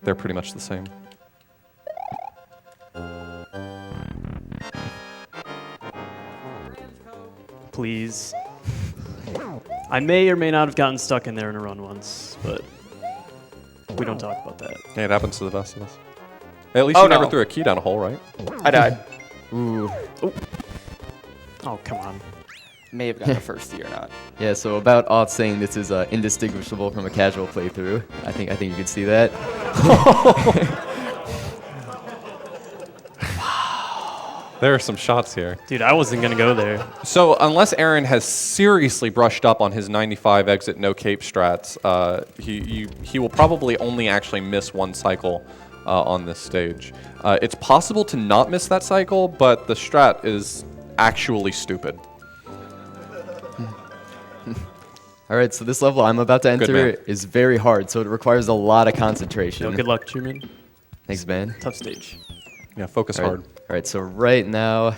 They're pretty much the same. Please. I may or may not have gotten stuck in there in a run once, but we don't talk about that. Yeah, it happens to the best of us. At least you never threw a key down a hole, right? I died. Ooh. Oh, come on. May have gotten a first or not. Yeah, so about Odd saying this is indistinguishable from a casual playthrough. I think you could see that. There are some shots here. Dude, I wasn't going to go there. So unless Aaron has seriously brushed up on his 95 exit no cape strats, he will probably only actually miss one cycle on this stage. It's possible to not miss that cycle, but the strat is actually stupid. All right, so this level I'm about to enter is very hard, so it requires a lot of concentration. Yo, good luck, Truman. Thanks, man. Tough stage. Yeah, focus hard. All right, so right now, all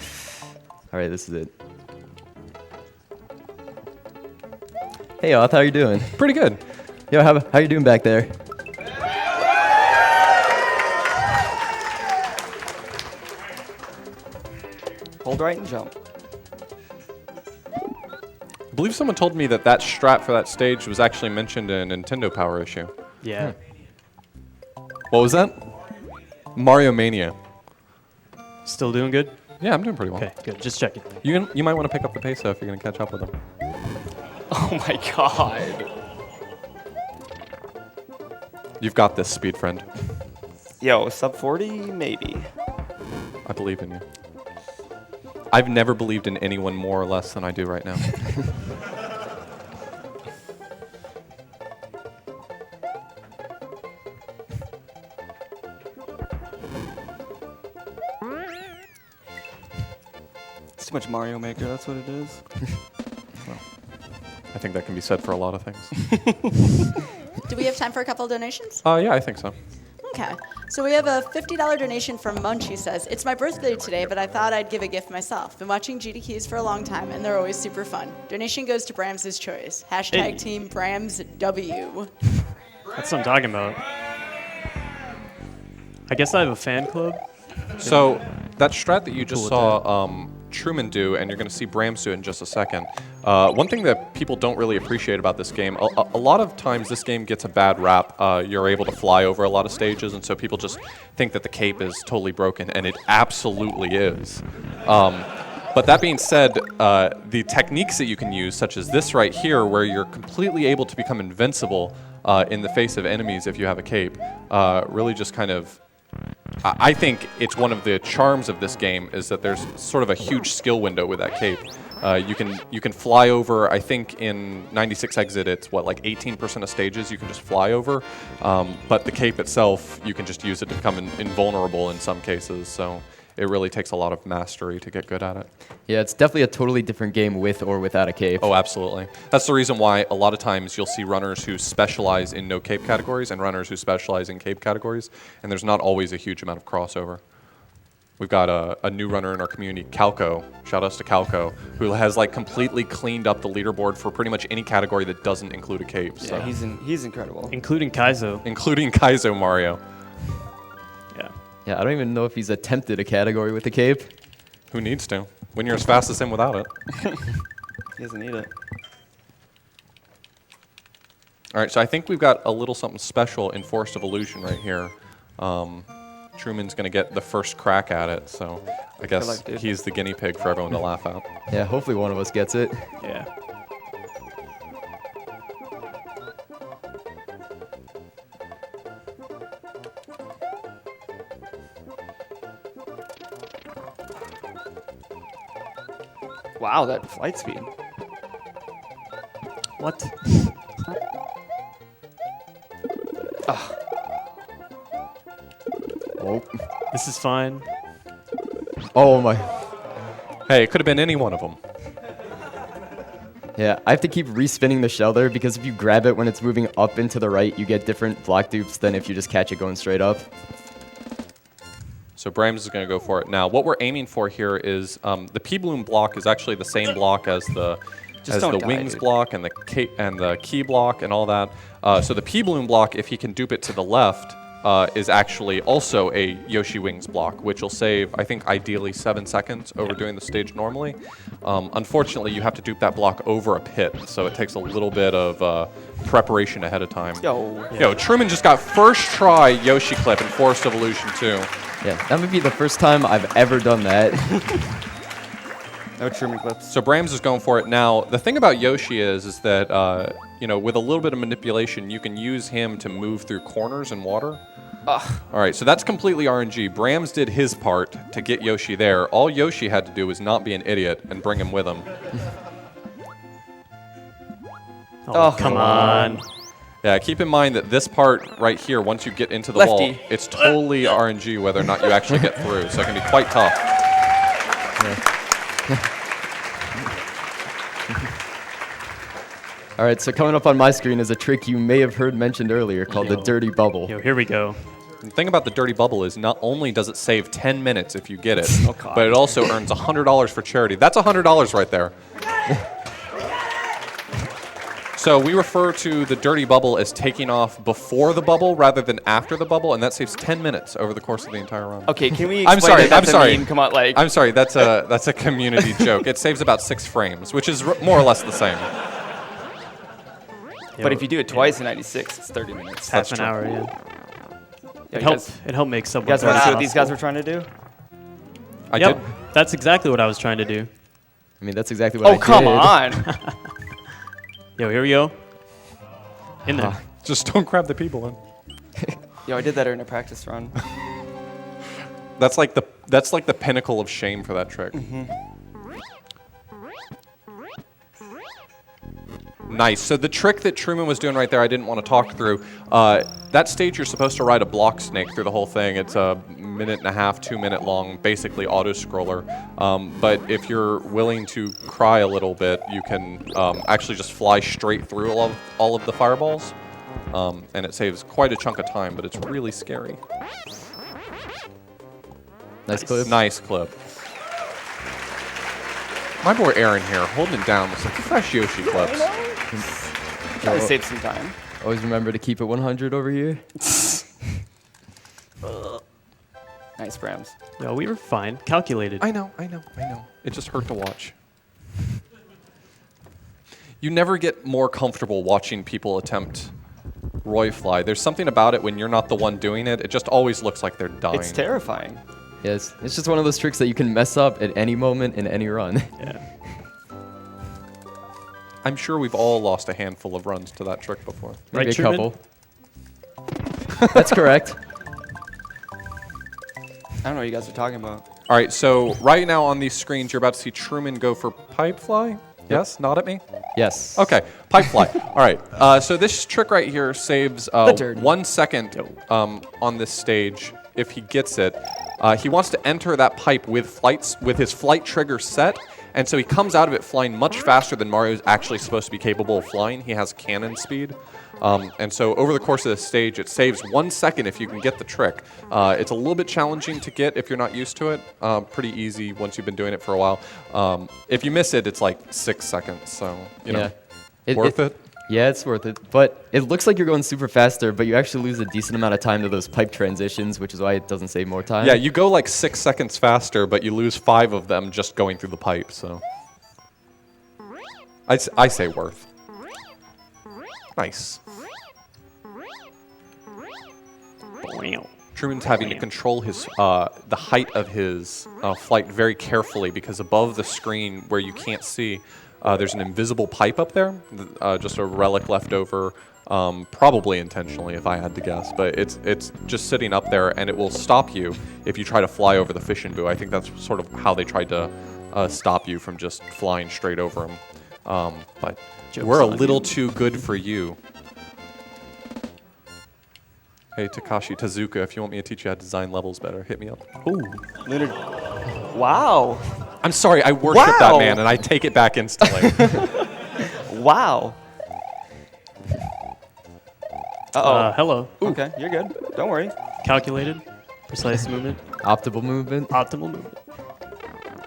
right, this is it. Hey, Oth, how you doing? Pretty good. Yo, how you doing back there? Hold right and jump. I believe someone told me that strat for that stage was actually mentioned in a Nintendo Power issue. Yeah. What was that? Mario Mania. Still doing good? Yeah, I'm doing pretty well. Okay, good. Just checking. You might want to pick up the pace though if you're going to catch up with him. Oh my god. You've got this, speed friend. Yo, sub 40? Maybe. I believe in you. I've never believed in anyone more or less than I do right now. It's too much Mario Maker, that's what it is. Well, I I think that can be said for a lot of things. Do we have time for a couple of donations? Yeah, I think so. Okay. So we have a $50 donation from Munch. He says, it's my birthday today, but I thought I'd give a gift myself. Been watching GDQs for a long time, and they're always super fun. Donation goes to Bramz's choice. Hashtag Hey. Team BramzW. That's what I'm talking about. I guess I have a fan club. So that strat that you just with saw Truman do, and you're going to see Bramz do it in just a second. One thing that people don't really appreciate about this game, a lot of times this game gets a bad rap. You're able to fly over a lot of stages, and so people just think that the cape is totally broken, and it absolutely is. But that being said, the techniques that you can use, such as this right here, where you're completely able to become invincible in the face of enemies if you have a cape, really just kind of... I think it's one of the charms of this game is that there's sort of a huge skill window with that cape. You can fly over. I think in 96 Exit it's what, like 18% of stages you can just fly over, but the cape itself you can just use it to become invulnerable in some cases. So it really takes a lot of mastery to get good at it. Yeah, it's definitely a totally different game with or without a cape. Oh, absolutely. That's the reason why a lot of times you'll see runners who specialize in no cape categories and runners who specialize in cape categories, and there's not always a huge amount of crossover. We've got a new runner in our community, Calco, shout-outs to Calco, who has like completely cleaned up the leaderboard for pretty much any category that doesn't include a cape. Yeah, So. he's incredible. Including Kaizo. Including Kaizo Mario. Yeah. Yeah, I don't even know if he's attempted a category with a cape. Who needs to? When you're as fast as him without it. He doesn't need it. All right, so I think we've got a little something special in Forest of Illusion right here. Truman's going to get the first crack at it, so I guess luck, dude. he's the guinea pig for everyone to laugh at. Yeah, hopefully one of us gets it. Yeah. Wow, that flight speed. What? Oh, This is fine. oh my. Hey, it could have been any one of them. Yeah, I have to keep respinning the shell there because if you grab it when it's moving up and to the right, you get different block dupes than if you just catch it going straight up. So Bramz is going to go for it. Now, what we're aiming for here is the P-Bloom block is actually the same block as the don't die, wings dude. block and the key block and all that. So the P-Bloom block, if he can dupe it to the left, is actually also a Yoshi Wings block, which will save, I think, ideally 7 seconds over doing the stage normally. Unfortunately, you have to dupe that block over a pit, so it takes a little bit of preparation ahead of time. Yo. Truman just got first try Yoshi clip in Forest of Illusion 2. Yeah, that would be the first time I've ever done that. No Truman clips. So Bramz is going for it now. The thing about Yoshi is that with a little bit of manipulation, you can use him to move through corners and water. All right, so that's completely RNG. Bramz did his part to get Yoshi there. All Yoshi had to do was not be an idiot and bring him with him. Oh, come on. Yeah, keep in mind that this part right here, once you get into the wall, Lefty. it's totally RNG whether or not you actually get through, so it can be quite tough. All right, so coming up on my screen is a trick you may have heard mentioned earlier called the dirty bubble. Yo, here we go. The thing about the dirty bubble is not only does it save 10 minutes if you get it, God. but it also earns $100 for charity. That's $100 right there. So we refer to the dirty bubble as taking off before the bubble rather than after the bubble, and that saves 10 minutes over the course of the entire run. Okay, can we explain I'm sorry, that that's I'm sorry. a meme? Come on, like... I'm sorry, that's a community joke. It saves about 6 frames, which is more or less the same. But if you do it twice in 96, it's 30 minutes. Half an hour, yeah. Yeah, It helped make You someone. guys want to see what these guys were trying to do? I Yep, did. that's exactly what I was trying to do. I mean, that's exactly what I Oh, come did. on. Yo, here we go. In there. Just don't grab the people in. Yo, I did that in a practice run. That's like the pinnacle of shame for that trick. Nice. So the trick that Truman was doing right there, I didn't want to talk through. That stage, you're supposed to ride a block snake through the whole thing. It's a 1.5, 2 minute long, basically auto scroller. But if you're willing to cry a little bit, you can actually just fly straight through all of the fireballs. And it saves quite a chunk of time, but it's really scary. Nice clip. Nice clip. My boy Aaron here, holding it down with some fresh Yoshi clips. Trying to save some time. Always remember to keep it 100 over here. Nice, Bramz. No, we were fine. Calculated. I know. It just hurt to watch. You never get more comfortable watching people attempt Roy Fly. There's something about it when you're not the one doing it. It just always looks like they're dying. It's terrifying. Yes, it's just one of those tricks that you can mess up at any moment in any run. Yeah. I'm sure we've all lost a handful of runs to that trick before. Right, Maybe a Truman? couple. That's correct. I don't know what you guys are talking about. All right, so right now on these screens, you're about to see Truman go for pipe fly. Yes, nod at me. Yes. Okay, pipe fly. All right, so this trick right here saves 1 second on this stage if he gets it. He wants to enter that pipe with his flight trigger set, and so he comes out of it flying much faster than Mario is actually supposed to be capable of flying. He has cannon speed. And so over the course of this stage, it saves 1 second if you can get the trick. It's a little bit challenging to get if you're not used to it. Pretty easy once you've been doing it for a while. If you miss it, it's like 6 seconds. So, you know, worth it? Yeah, it's worth it. But it looks like you're going super faster, but you actually lose a decent amount of time to those pipe transitions, which is why it doesn't save more time. Yeah, you go like 6 seconds faster, but you lose 5 of them just going through the pipe. So I say worth. Nice. Truman's having to control his the height of his flight very carefully because above the screen where you can't see, there's an invisible pipe up there, just a relic left over, probably intentionally if I had to guess, but it's just sitting up there and it will stop you if you try to fly over the fishing boo. I think that's sort of how they tried to stop you from just flying straight over them. But we're a little too good for you. Hey, Takashi Tezuka, if you want me to teach you how to design levels better, hit me up. Ooh. Wow. I'm sorry, I worship that man, and I take it back instantly. Wow. Uh-oh. Hello. Okay, you're good. Don't worry. Calculated. Precise movement. Optimal movement. Optimal movement.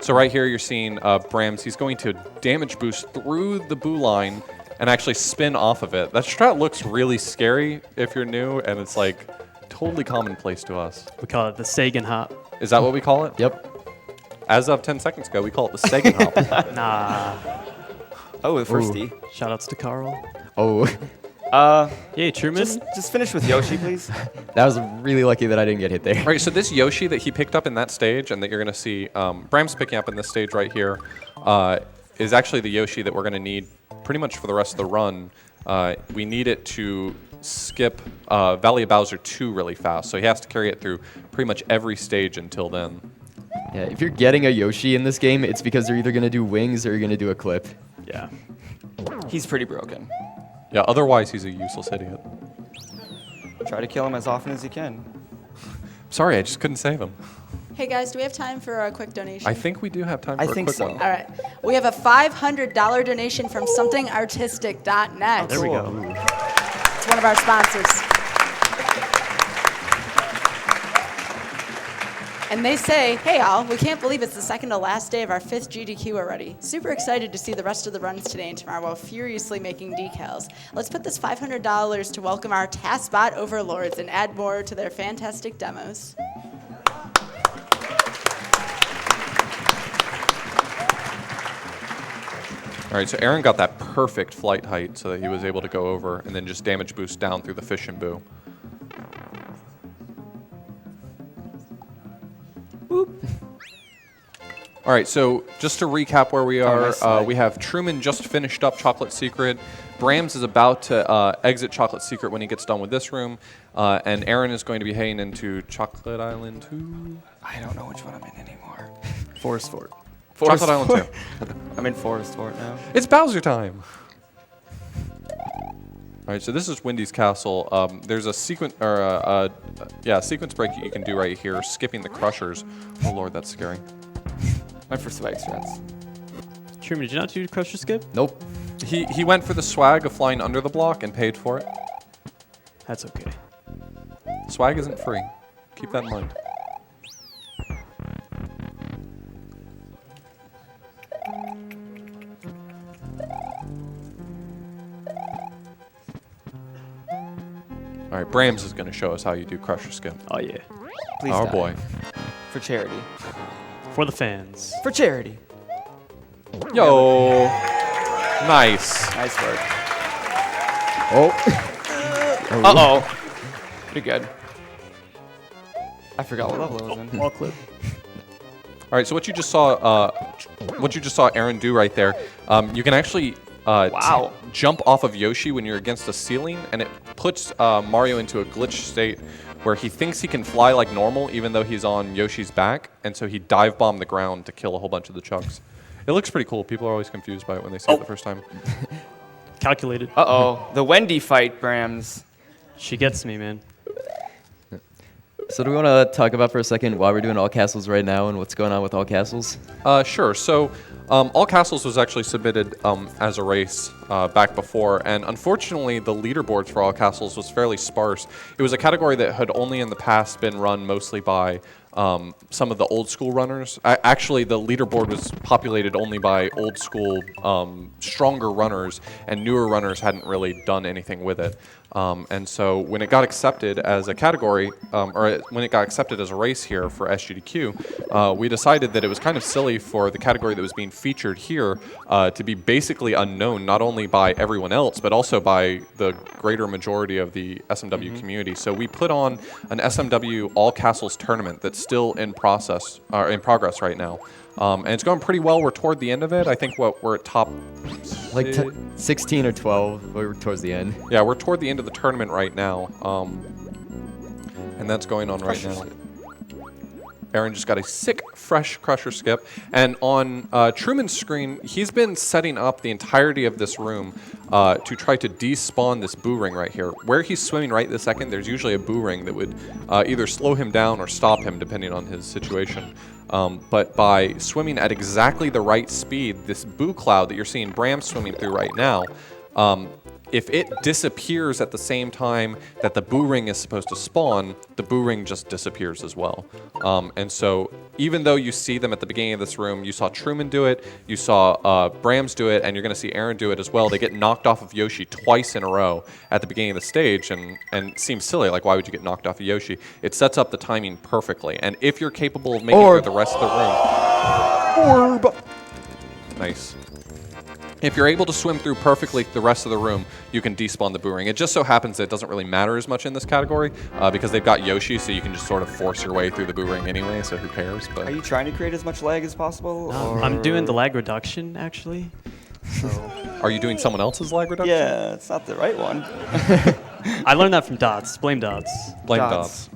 So right here, you're seeing Bramz. He's going to damage boost through the boo line and actually spin off of it. That strat looks really scary if you're new, and it's like totally commonplace to us. We call it the Sagan hop. Is that what we call it? Yep. As of 10 seconds ago, we call it the Sagan hop. Nah. Oh, the first D. Shoutouts to Carl. Oh, Yay, Truman. Just finish with Yoshi, please. that was really lucky that I didn't get hit there. All right, so this Yoshi that he picked up in that stage and that you're going to see Bramz picking up in this stage right here is actually the Yoshi that we're going to need pretty much for the rest of the run. We need it to skip Valley of Bowser 2 really fast, so he has to carry it through pretty much every stage until then. Yeah, if you're getting a Yoshi in this game, it's because they're either going to do wings or you're going to do a clip. Yeah. He's pretty broken. Yeah, otherwise he's a useless idiot. Try to kill him as often as you can. Sorry, I just couldn't save him. Hey guys, do we have time for a quick donation? I think we do have time for a think quick so. one. All right. We have a $500 donation from somethingartistic.net. There we go. It's one of our sponsors. And they say, hey all, we can't believe it's the second to last day of our 5th GDQ already. Super excited to see the rest of the runs today and tomorrow while furiously making decals. Let's put this $500 to welcome our TaskBot overlords and add more to their fantastic demos. All right, so Aaron got that perfect flight height so that he was able to go over and then just damage boost down through the fish and boo. Boop. All right, so just to recap where we are, we have Truman just finished up Chocolate Secret. Bramz is about to exit Chocolate Secret when he gets done with this room. And Aaron is going to be heading into Chocolate Island 2. I don't know which one I'm in anymore. Forest Fort. Chocolate Island 2. I'm in Forest Fort now. It's Bowser time. All right, so this is Wendy's Castle. There's a sequence sequence break you can do right here, skipping the crushers. Oh lord, that's scary. Went for swag strats. Truman, did you not do crusher skip? Nope. He went for the swag of flying under the block and paid for it. That's okay. Swag isn't free. Keep that in mind. All right, Bramz is going to show us how you do crusher skip. Oh yeah. Please Our die. boy. For charity. For the fans. For charity. Yo. Nice. Nice work. Oh. Uh-oh. Pretty good. I forgot what level it was in. Wall clip. All right, so what you just saw Aaron do right there, you can actually Wow. jump off of Yoshi when you're against a ceiling, and it puts Mario into a glitch state where he thinks he can fly like normal even though he's on Yoshi's back, and so he dive bomb the ground to kill a whole bunch of the chunks. It looks pretty cool. People are always confused by it when they see it the first time. Calculated. Uh-oh. The Wendy fight, Bramz. She gets me, man. So do we want to talk about for a second why we're doing all castles right now and what's going on with all castles? Sure. So, All Castles was actually submitted as a race back before, and unfortunately, the leaderboards for All Castles was fairly sparse. It was a category that had only in the past been run mostly by some of the old school runners. Actually, the leaderboard was populated only by old school, stronger runners, and newer runners hadn't really done anything with it. And so when it got accepted as a category, or when it got accepted as a race here for SGDQ, we decided that it was kind of silly for the category that was being featured here to be basically unknown, not only by everyone else, but also by the greater majority of the SMW community. So we put on an SMW All Castles tournament that's still in progress right now. And it's going pretty well. We're toward the end of it. I think we're at top... Like 16 or 12, we're towards the end. Yeah, we're toward the end of the tournament right now. And that's going on right now. Aaron just got a sick, fresh crusher skip. And on Truman's screen, he's been setting up the entirety of this room to try to despawn this boo ring right here. Where he's swimming right this second, there's usually a boo ring that would either slow him down or stop him, depending on his situation. But by swimming at exactly the right speed, this boo cloud that you're seeing Bramz swimming through right now, if it disappears at the same time that the boo ring is supposed to spawn, the boo ring just disappears as well. And so even though you see them at the beginning of this room, you saw Truman do it, you saw Bramz do it, and you're going to see Aaron do it as well. They get knocked off of Yoshi twice in a row at the beginning of the stage, and it seems silly. Like, why would you get knocked off of Yoshi? It sets up the timing perfectly. And if you're capable of making it through the rest of the room... Orb! Nice. If you're able to swim through perfectly the rest of the room, you can despawn the boo ring. It just so happens that it doesn't really matter as much in this category because they've got Yoshi, so you can just sort of force your way through the boo ring anyway, so who cares? But Are you trying to create as much lag as possible? or- I'm doing the lag reduction, actually. So are you doing someone else's lag reduction? Yeah, it's not the right one. I learned that from Dots. Blame Dots. Blame Dots. Dots.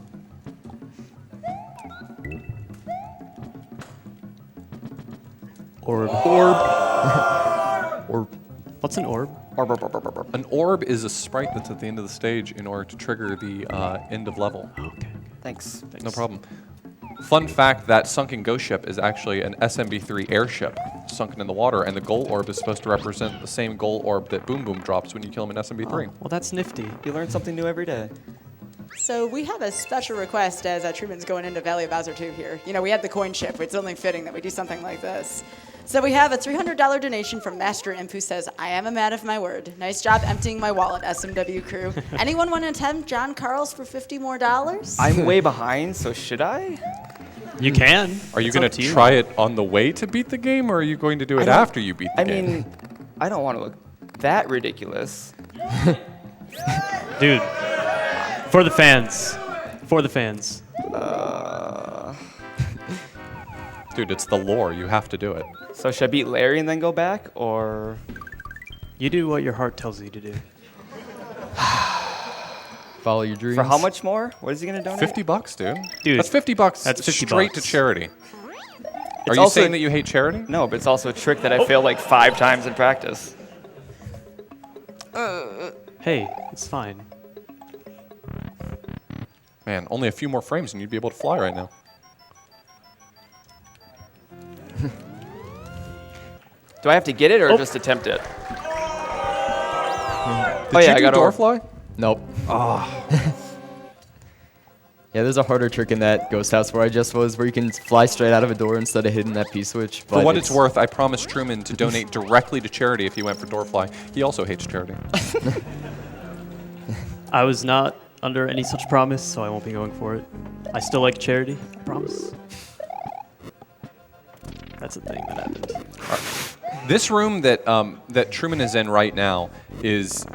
Orb. Orb. What's an orb? An orb is a sprite that's at the end of the stage in order to trigger the end of level. Okay. Thanks. No problem. Fun fact, that sunken ghost ship is actually an SMB3 airship sunken in the water, and the goal orb is supposed to represent the same goal orb that Boom Boom drops when you kill him in SMB3. Well, that's nifty. You learn something new every day. So we have a special request as Truman's going into Valley of Bowser 2 here. You know, we had the coin ship. It's only fitting that we do something like this. So we have a $300 donation from Master Imp who says, I am a man of my word. Nice job emptying my wallet, SMW crew. Anyone want to attempt John Carl's for $50 more? I'm way behind, so should I? You can. Are you It's going up to you. try it on the way to beat the game, or are you going to do it after you beat the game? I mean, I don't want to look that ridiculous. Dude. For the fans. For the fans. Dude, it's the lore. You have to do it. So should I beat Larry and then go back, or? You do what your heart tells you to do. Follow your dreams. For how much more? What is he gonna donate? $50, dude. Dude, That's $50. that's 50 straight bucks. to charity. Are It's you also- saying that you hate charity? No, but it's also a trick that I failed like 5 times in practice. Hey, it's fine. Man, only a few more frames and you'd be able to fly right now. Do I have to get it or Oh. just attempt it? Did Oh, yeah, you I do got door over. fly? Nope. Yeah, there's a harder trick in that ghost house where I just was, where you can fly straight out of a door instead of hitting that P-switch. For what it's worth, I promised Truman to donate directly to charity if he went for door fly. He also hates charity. I was not under any such promise, so I won't be going for it. I still like charity, I promise. That's a thing that happened. This room that that Truman is in right now is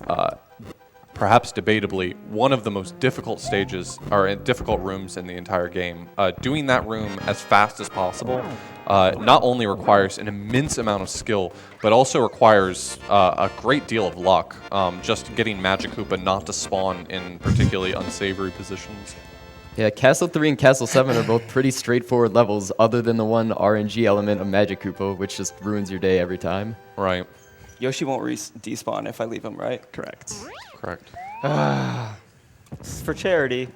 perhaps debatably one of the most difficult stages or difficult rooms in the entire game. Doing that room as fast as possible not only requires an immense amount of skill, but also requires a great deal of luck. Just getting Magic Koopa not to spawn in particularly unsavory positions. Yeah, Castle 3 and Castle 7 are both pretty straightforward levels, other than the one RNG element of Magic Koopa, which just ruins your day every time. Right. Yoshi won't despawn if I leave him, right? Correct. Correct. This is for charity.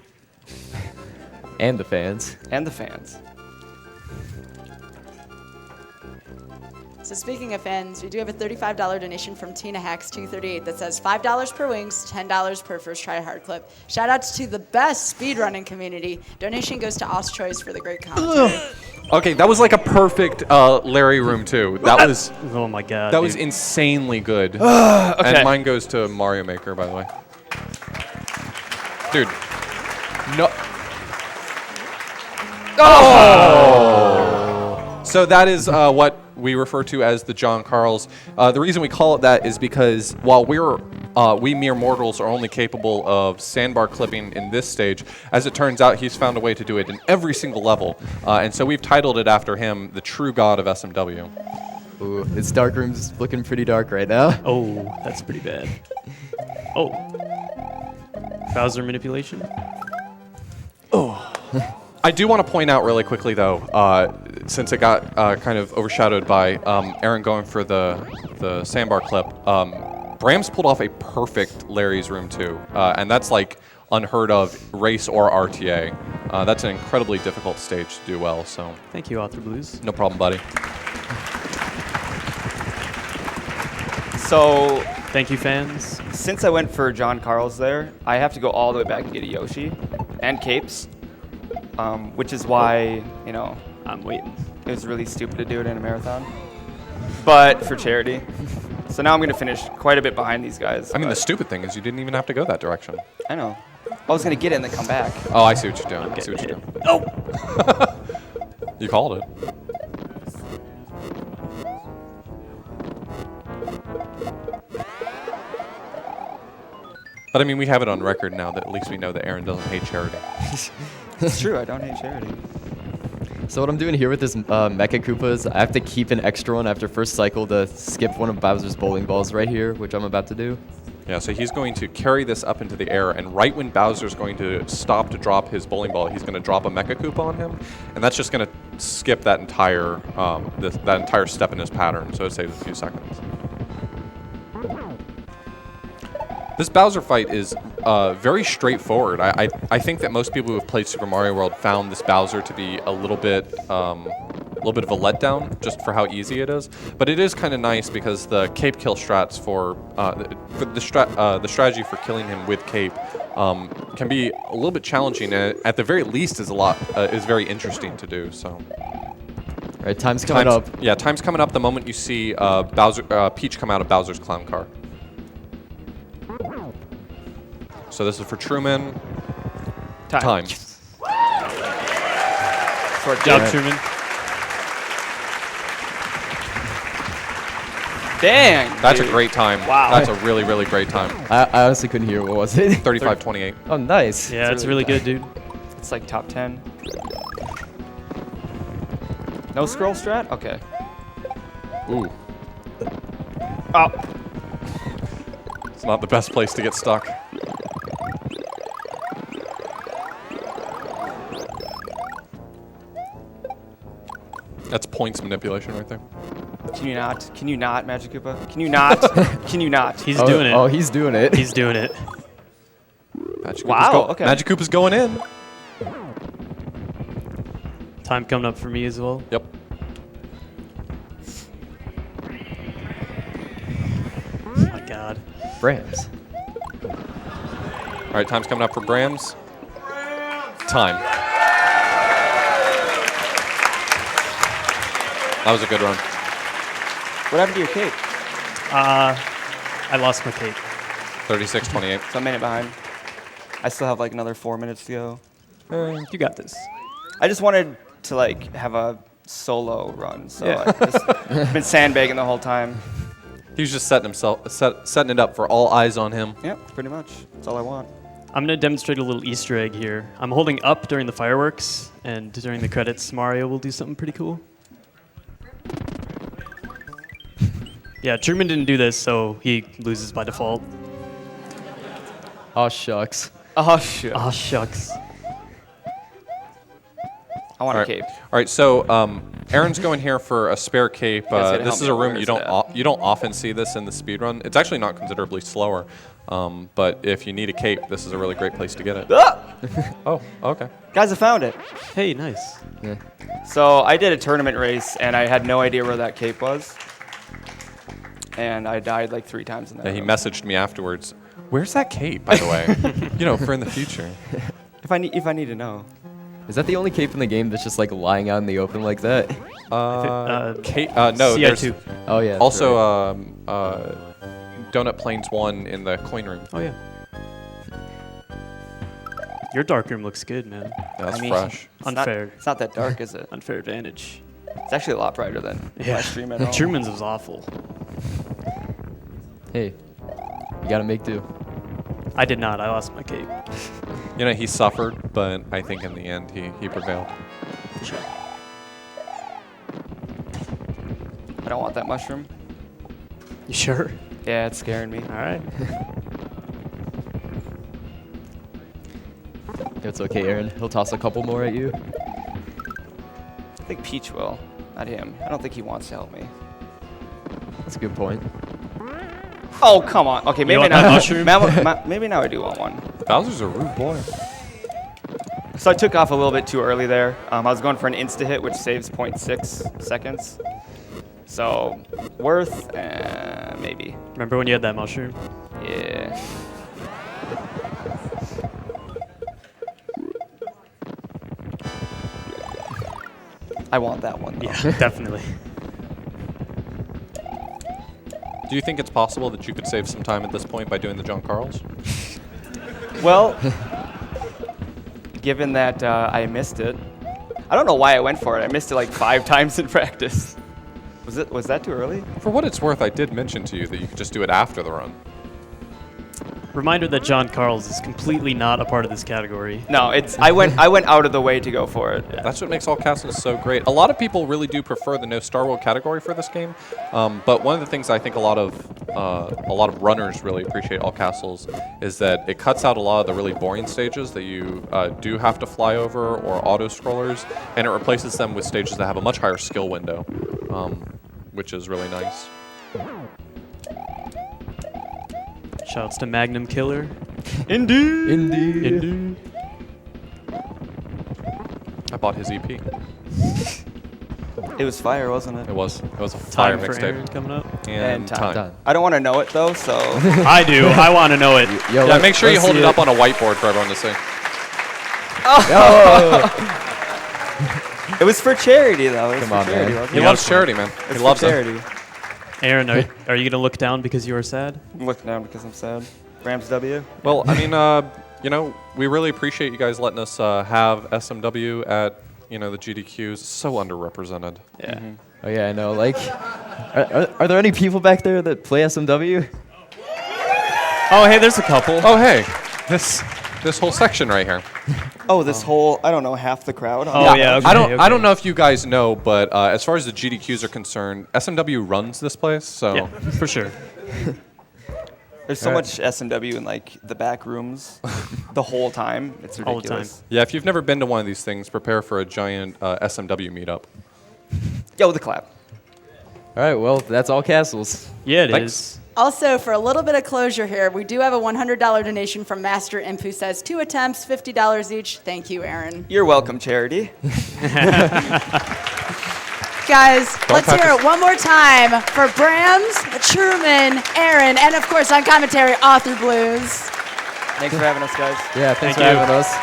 And the fans. And the fans. So speaking of fans, we do have a $35 donation from Tina Hacks 238 that says $5 per wings, $10 per first try hard clip. Shout outs to the best speedrunning community. Donation goes to Oz Choice for the great commentary. Okay, that was like a perfect Larry room too. That was Oh my god. that was dude. insanely good. Okay. And mine goes to Mario Maker, by the way. Dude. No. Oh! So that is what we refer to as the John Carls. The reason we call it that is because while we mere mortals are only capable of sandbar clipping in this stage, as it turns out, he's found a way to do it in every single level. And so we've titled it after him, the true god of SMW. Ooh, this dark room's looking pretty dark right now. Oh, that's pretty bad. Oh. Bowser manipulation? I do want to point out really quickly, though, since it got kind of overshadowed by Aaron going for the sandbar clip, Bramz pulled off a perfect Larry's Room 2, and that's like unheard of race or RTA. That's an incredibly difficult stage to do well, so. Thank you, Author Blues. No problem, buddy. So, Thank you, fans. since I went for John Carl's there, I have to go all the way back and get a Yoshi and Capes, which is why, you know, I'm waiting. it was really stupid to do it in a marathon. But for charity. So now I'm going to finish quite a bit behind these guys. I mean, the but stupid thing is you didn't even have to go that direction. I know. I was going to get it and then come back. Oh, I see what you're doing. I see what getting you're doing. Oh! You called it. But I mean, we have it on record now that at least we know that Aaron doesn't hate charity. It's true, I don't hate charity. So what I'm doing here with this Mecha Koopa is I have to keep an extra one after first cycle to skip one of Bowser's bowling balls right here, which I'm about to do. Yeah, so he's going to carry this up into the air, and right when Bowser's going to stop to drop his bowling ball, he's going to drop a Mecha Koopa on him, and that's just going to skip that entire that entire step in his pattern, so it saves a few seconds. This Bowser fight is very straightforward. I think that most people who have played Super Mario World found this Bowser to be a little bit of a letdown just for how easy it is. But it is kind of nice because the cape kill strats for the strategy for killing him with cape can be a little bit challenging, and at the very least is very interesting to do. So. All right, time's coming up. Yeah, time's coming up the moment you see Peach come out of Bowser's clown car. So this is for Truman. Time. Short Job, jump. Truman. Dang. That's dude. a great time. Wow. That's a really, really great time. I honestly couldn't hear. What was it? 35-28. Oh, nice. Yeah, it's really good, dude. It's like top 10. No scroll strat? Okay. Ooh. Oh. It's not the best place to get stuck. That's points manipulation right there. Can you not? Can you not, Magic Koopa? Can you not? Can you not? He's doing it. Oh, he's doing it. He's doing it. Magic Wow, Koopa's okay. Magic Koopa's going in. Time coming up for me as well. Yep. Oh my God. Bramz. All right, time's coming up for Bramz. Time. That was a good run. What happened to your cape? I lost my cape. 36:28. So I'm a minute behind. I still have like another 4 minutes to go. You got this. I just wanted to like have a solo run, so Yeah. I just been sandbagging the whole time. He was just setting it up for all eyes on him. Yep, pretty much. That's all I want. I'm going to demonstrate a little Easter egg here. I'm holding up during the fireworks, and during the credits, Mario will do something pretty cool. Yeah, Truman didn't do this, so he loses by default. Oh, shucks. Oh shit! Aw, shucks. I want All a right. cape. All right, so Aaron's going here for a spare cape. You guys gotta This help is me a room where you it's at. you don't often see this in the speed run. It's actually not considerably slower, but if you need a cape, this is a really great place to get it. Ah! Oh, okay. Guys, I found it. Hey, nice. Yeah. So I did a tournament race, and I had no idea where that cape was. And I died like 3 times in that Yeah, he room. messaged me afterwards. Where's that cape, by the way? You know, for in the future. If I need to know. Is that the only cape in the game that's just like lying out in the open like that? Cape? No, there's CI2. Oh yeah. that's also right. Donut Plains 1 in the coin room. Oh, yeah. Your dark room looks good, man. Yeah, that's I mean, fresh. It's Unfair. It's not that dark, is it? Unfair advantage. It's actually a lot brighter than my stream at home. Truman's was awful. Hey, you gotta make do. I did not. I lost my cape. You know, he suffered, but I think in the end he prevailed. For sure. I don't want that mushroom. You sure? Yeah, it's scaring me. All right. It's okay, Aaron. He'll toss a couple more at you. I think Peach will, not him. I don't think he wants to help me. That's a good point. Oh, come on. Okay, maybe want not. that mushroom? Maybe now I do want one. Bowser's a rude boy. So I took off a little bit too early there. I was going for an insta-hit, which saves 0.6 seconds. So, worth, maybe. Remember when you had that mushroom? Yeah. I want that one, though. Yeah, definitely. Do you think it's possible that you could save some time at this point by doing the John Carls? Well, given that I missed it, I don't know why I went for it. I missed it like 5 times in practice. Was that too early? For what it's worth, I did mention to you that you could just do it after the run. Reminder that John Carls is completely not a part of this category. No, I went out of the way to go for it. That's what makes All Castles so great. A lot of people really do prefer the No Star World category for this game, but one of the things I think a lot of runners really appreciate All Castles is that it cuts out a lot of the really boring stages that you do have to fly over or auto scrollers, and it replaces them with stages that have a much higher skill window, which is really nice. Shouts to Magnum Killer. Indeed. Indeed. I bought his EP. It was fire, wasn't it? It was a fire Time for Aaron mixtape. coming up. And time. Done. I don't want to know it though, so. I do. I want to know it. Yo, Yeah, make sure you let's hold see it up on a whiteboard for everyone to see. It was for charity though. It was Come for on, charity, man. wasn't He it? loves charity, man. It's He for loves it. charity. Aaron, are you going to look down because you are sad? I'm looking down because I'm sad. Bramz W. Well, I mean, you know, we really appreciate you guys letting us have SMW at, you know, the GDQs. It's so underrepresented. Yeah. Oh yeah, I know. Like, are there any people back there that play SMW? Oh, hey, there's a couple. Oh, hey, this whole section right here. Oh, this whole, I don't know, half the crowd. Oh, yeah, okay, I don't know if you guys know, but as far as the GDQs are concerned, SMW runs this place, so Yeah, for sure. There's so much SMW in like the back rooms the whole time. It's All the time. ridiculous. yeah. If you've never been to one of these things, prepare for a giant SMW meetup. Yo, the clap. All right, well, that's all castles. Yeah, it is. Thanks. Also, for a little bit of closure here, we do have a $100 donation from Master Imp who says 2 attempts, $50 each. Thank you, Aaron. You're welcome, Charity. Guys, let's touch hear us. it one more time for Bramz, Truman, Aaron, and of course on commentary, Author Blues. Thanks for having us, guys. Yeah, thanks Thank for you. having us.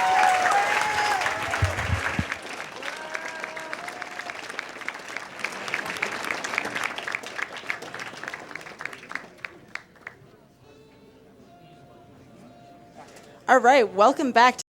All right, welcome back.